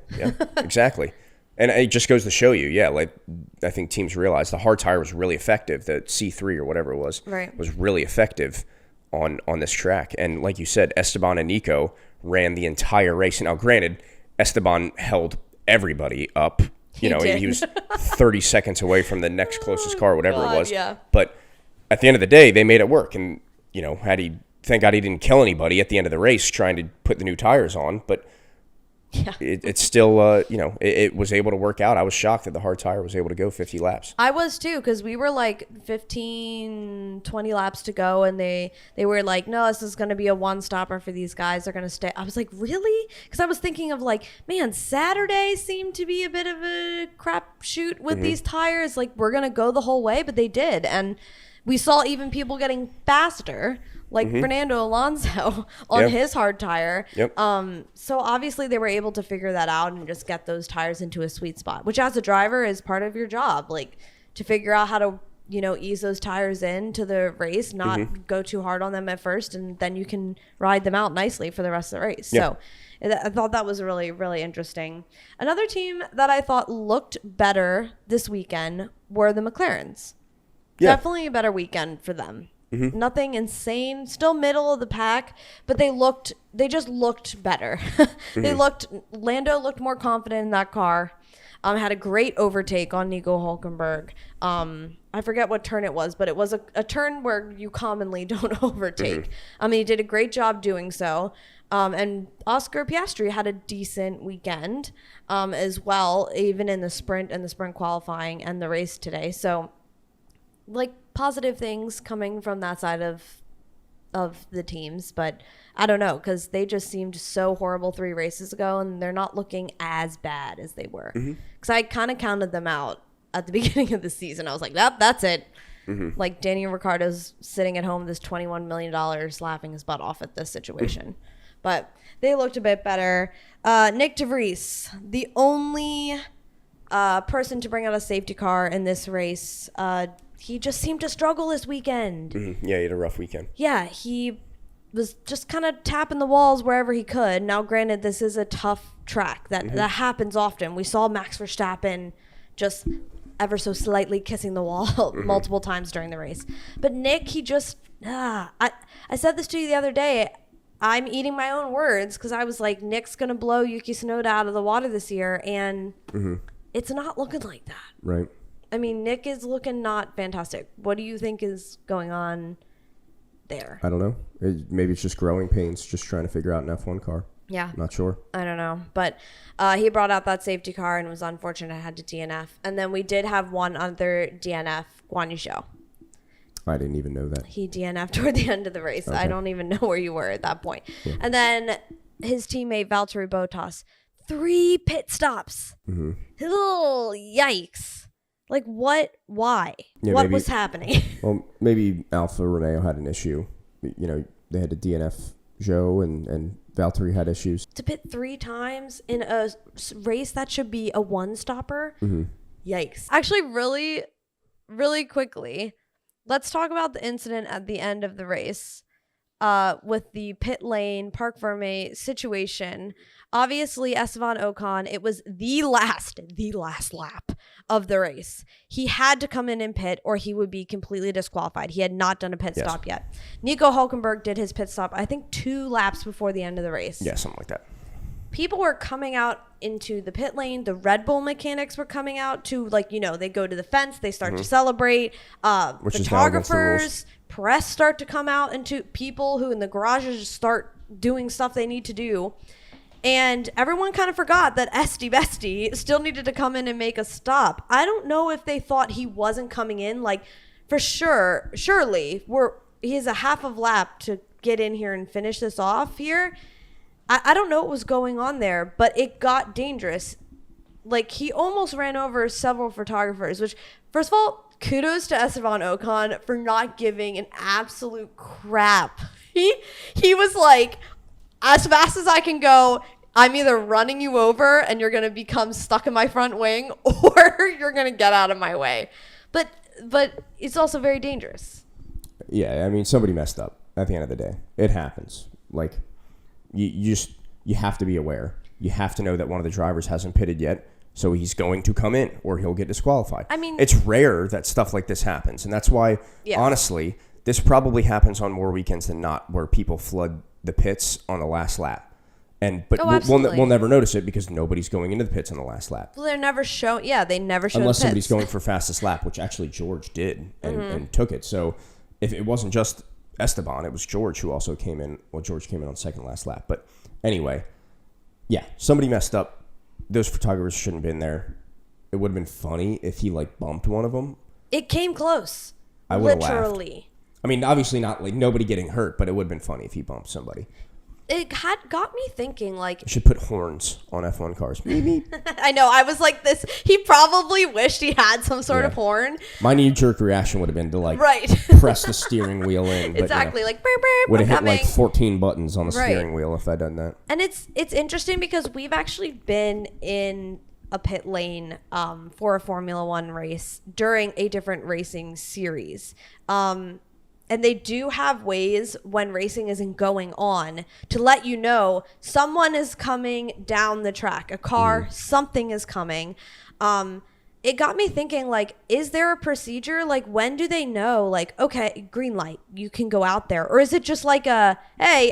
exactly. And it just goes to show you, I think teams realized the hard tire was really effective. The C3 or whatever it was, was really effective on this track. And like you said, Esteban and Nico ran the entire race. Now, granted, Esteban held everybody up. He was 30 seconds away from the next closest car, whatever it was. Yeah. But at the end of the day, they made it work. And, thank God he didn't kill anybody at the end of the race trying to put the new tires on. But it's still, it was able to work out. I was shocked that the hard tire was able to go 50 laps. I was too, because we were like 15, 20 laps to go, and they were like, no, this is going to be a one-stopper for these guys. They're going to stay. I was like, really? Because I was thinking of like, man, Saturday seemed to be a bit of a crapshoot with these tires. Like, we're going to go the whole way, but they did. And we saw even people getting faster, like Fernando Alonso on his hard tire. So obviously they were able to figure that out and just get those tires into a sweet spot, which as a driver is part of your job, like to figure out how to, ease those tires into the race, not go too hard on them at first, and then you can ride them out nicely for the rest of the race. So I thought that was really, really interesting. Another team that I thought looked better this weekend were the McLarens. Definitely a better weekend for them. Nothing insane, still middle of the pack, but they just looked better. Lando looked more confident in that car. Had a great overtake on Nico Hülkenberg. I forget what turn it was, but it was a turn where you commonly don't overtake. He did a great job doing so. And Oscar Piastri had a decent weekend as well, even in the sprint and the sprint qualifying and the race today. So, positive things coming from that side of the teams, but I don't know, because they just seemed so horrible 3 races ago, and they're not looking as bad as they were. Because I kind of counted them out at the beginning of the season. I was like, that's it. Like Daniel Ricciardo's sitting at home with this $21 million laughing his butt off at this situation. But they looked a bit better. Nick de Vries, the only person to bring out a safety car in this race, he just seemed to struggle this weekend. Yeah, he had a rough weekend. Yeah, he was just kind of tapping the walls wherever he could. Now, granted, this is a tough track. That happens often. We saw Max Verstappen just ever so slightly kissing the wall multiple times during the race. But Nick, he just... I said this to you the other day. I'm eating my own words because I was like, Nick's going to blow Yuki Tsunoda out of the water this year, and it's not looking like that. Right. I mean, Nick is looking not fantastic. What do you think is going on there? I don't know. Maybe it's just growing pains, just trying to figure out an F1 car. Yeah. Not sure. I don't know. But he brought out that safety car and was unfortunate I had to DNF. And then we did have one other DNF, Guan Yu Zhou. I didn't even know that. He DNF'd toward the end of the race. Okay. I don't even know where you were at that point. Yeah. And then his teammate, Valtteri Bottas, 3 pit stops. Oh, yikes. Like, what? Why? Yeah, what maybe- was happening? Well, maybe Alfa Romeo had an issue. You know, they had to DNF Joe and Valtteri had issues. To pit 3 times in a race that should be a one-stopper? Yikes. Actually, really, really quickly, let's talk about the incident at the end of the race with the pit lane, Parc Ferme situation. Obviously, Esteban Ocon, it was the last lap of the race. He had to come in and pit or he would be completely disqualified. He had not done a pit stop yet. Nico Hulkenberg did his pit stop, I think 2 laps before the end of the race. Yeah, something like that. People were coming out into the pit lane. The Red Bull mechanics were coming out to, like, you know, they go to the fence. They start to celebrate. Which is now against the rules. Photographers, press start to come out, into people who in the garages just start doing stuff they need to do. And everyone kind of forgot that Esty Bestie still needed to come in and make a stop. I don't know if they thought he wasn't coming in. Like, for sure, surely, he has a half of lap to get in here and finish this off here. I don't know what was going on there, but it got dangerous. Like, he almost ran over several photographers, which, first of all, kudos to Esteban Ocon for not giving an absolute crap. He was like, as fast as I can go, I'm either running you over and you're going to become stuck in my front wing or you're going to get out of my way. But it's also very dangerous. Yeah, I mean, somebody messed up at the end of the day. It happens. Like, you have to be aware. You have to know that one of the drivers hasn't pitted yet, so he's going to come in or he'll get disqualified. I mean, it's rare that stuff like this happens, and that's why, honestly, this probably happens on more weekends than not, where people flood the pits on the last lap. But we'll never notice it because nobody's going into the pits on the last lap. Well, they're never shown. Yeah, they never show unless pits. Somebody's going for fastest lap, which actually George did and took it. So if it wasn't just Esteban, it was George who also came in. Well, George came in on second last lap. But anyway, yeah, somebody messed up. Those photographers shouldn't have been there. It would have been funny if he like bumped one of them. It came close. I would have laughed. I mean, obviously not like nobody getting hurt, but it would have been funny if he bumped somebody. It got me thinking, like... You should put horns on F1 cars. I know. I was like this. He probably wished he had some sort of horn. My knee-jerk reaction would have been to, like, press the steering wheel in. But, exactly. Like, would have hit, like, 14 buttons on the steering wheel if I'd done that. And it's interesting because we've actually been in a pit lane for a Formula One race during a different racing series. And they do have ways when racing isn't going on to let you know someone is coming down the track, a car, something is coming. It got me thinking, like, is there a procedure? Like, when do they know, like, okay, green light, you can go out there? Or is it just like hey,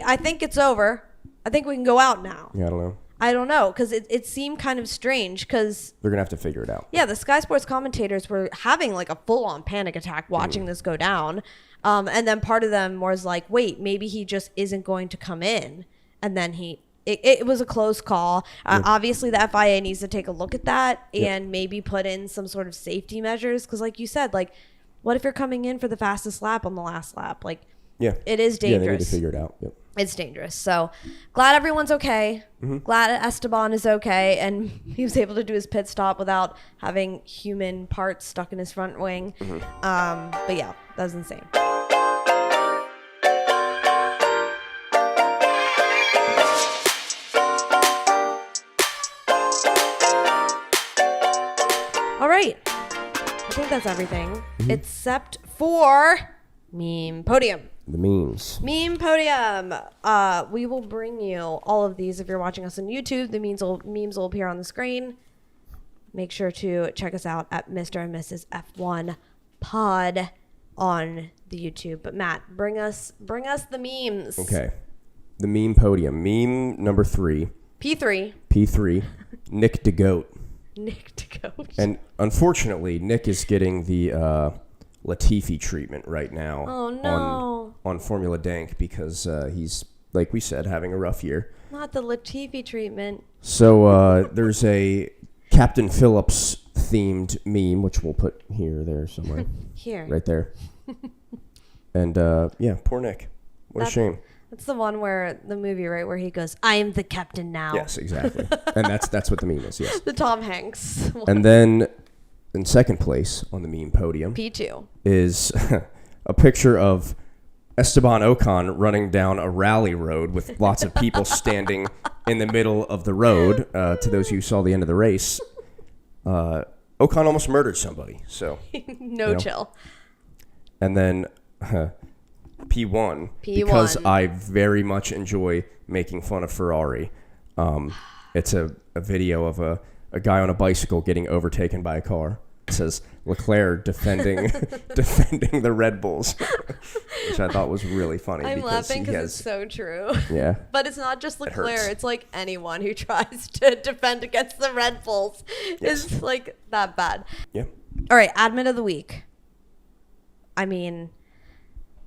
I think it's over. I think we can go out now. Yeah, I don't know, because it seemed kind of strange because... They're going to have to figure it out. Yeah, the Sky Sports commentators were having, like, a full-on panic attack watching this go down. And then part of them was like, wait, maybe he just isn't going to come in. And then it was a close call. Obviously, the FIA needs to take a look at that and maybe put in some sort of safety measures. Because like you said, like, what if you're coming in for the fastest lap on the last lap? Like, it is dangerous. Yeah, they need to figure it out. Yep. It's dangerous. So glad everyone's okay. Glad Esteban is okay. And he was able to do his pit stop without having human parts stuck in his front wing. But yeah, that was insane. All right. I think that's everything except for Meme Podium. The memes. Meme Podium. We will bring you all of these if you're watching us on YouTube. The memes will appear on the screen. Make sure to check us out at Mr. and Mrs. F1 Pod on the YouTube. But Matt, bring us the memes. Okay. The Meme Podium. Meme number 3. P3. Nick DeGoat. Nick DeGoat. And unfortunately, Nick is getting the Latifi treatment right now. Oh no! On Formula Dank because he's, like we said, having a rough year. Not the Latifi treatment. So there's a Captain Phillips themed meme, which we'll put here or there somewhere. Here. Right there. And yeah, poor Nick. What a shame. That's the one where the movie, right, where he goes, "I am the captain now." Yes, exactly. And that's what the meme is. Yes. The Tom Hanks one. And then in second place on the meme podium P2 is a picture of Esteban Ocon running down a rally road with lots of people standing in the middle of the road. To those who saw the end of the race, Ocon almost murdered somebody. So no chill. And then P1, because I very much enjoy making fun of Ferrari. It's a video of a guy on a bicycle getting overtaken by a car. It says Leclerc defending the Red Bulls, which I thought was really funny. I'm laughing because it's so true. Yeah. But it's not just Leclerc. It's like anyone who tries to defend against the Red Bulls is like that bad. Yeah. All right, admin of the week. I mean,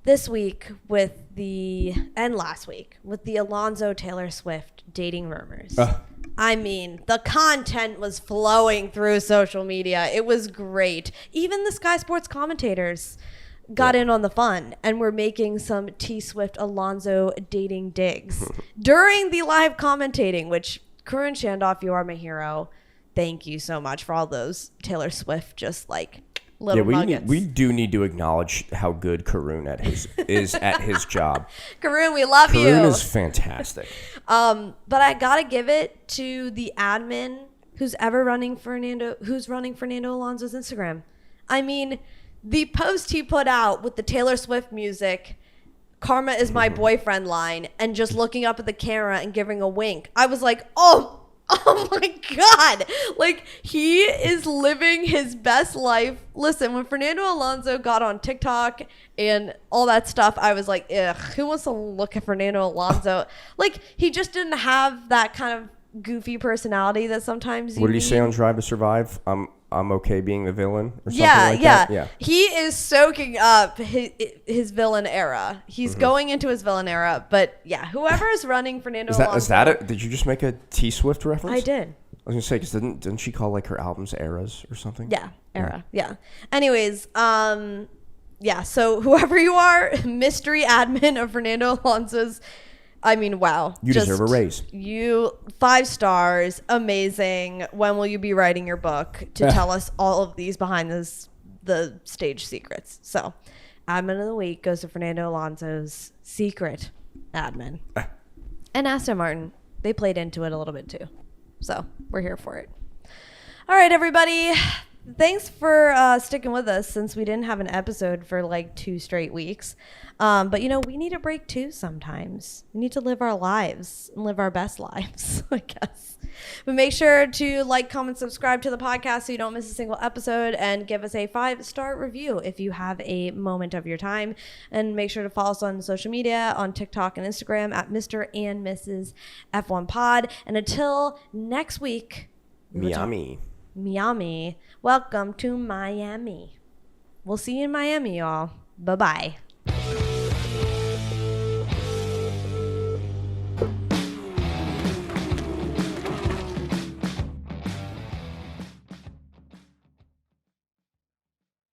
this week and last week with the Alonso Taylor Swift dating rumors. I mean, the content was flowing through social media. It was great. Even the Sky Sports commentators got in on the fun and were making some T Swift Alonso dating digs during the live commentating, which Karun Shandoff, you are my hero. Thank you so much for all those Taylor Swift just like little nuggets. We do need to acknowledge how good Karun is at his job. Karun, we love you. Karun is fantastic. But I gotta give it to the admin who's running Fernando Alonso's Instagram. I mean, the post he put out with the Taylor Swift music, "Karma is my boyfriend" line, and just looking up at the camera and giving a wink. I was like, oh my God. Like, he is living his best life. Listen, when Fernando Alonso got on TikTok and all that stuff, I was like, ugh, who wants to look at Fernando Alonso? Like, he just didn't have that kind of goofy personality that sometimes What did he say on Drive to Survive? I'm okay being the villain or something like that? Yeah. He is soaking up his villain era. He's going into his villain era. But yeah, whoever is running Fernando Alonso. Is that it? Did you just make a T Swift reference? I did. I was going to say, because didn't she call like her albums eras or something? Yeah, era. Yeah. Anyways, yeah, so whoever you are, mystery admin of Fernando Alonso's, I mean, wow. You deserve a raise. 5 stars. Amazing. When will you be writing your book to tell us all of these behind the stage secrets? So, admin of the week goes to Fernando Alonso's secret admin. And Aston Martin. They played into it a little bit too. So, we're here for it. All right, everybody. Thanks for sticking with us since we didn't have an episode for like 2 straight weeks. But, you know, we need a break too sometimes. We need to live our lives and live our best lives, I guess. But make sure to like, comment, subscribe to the podcast so you don't miss a single episode, and give us a 5-star review if you have a moment of your time. And make sure to follow us on social media, on TikTok and Instagram at Mr. and Mrs. F1 Pod. And until next week, Miami. Welcome to Miami. We'll see you in Miami, y'all. Bye-bye.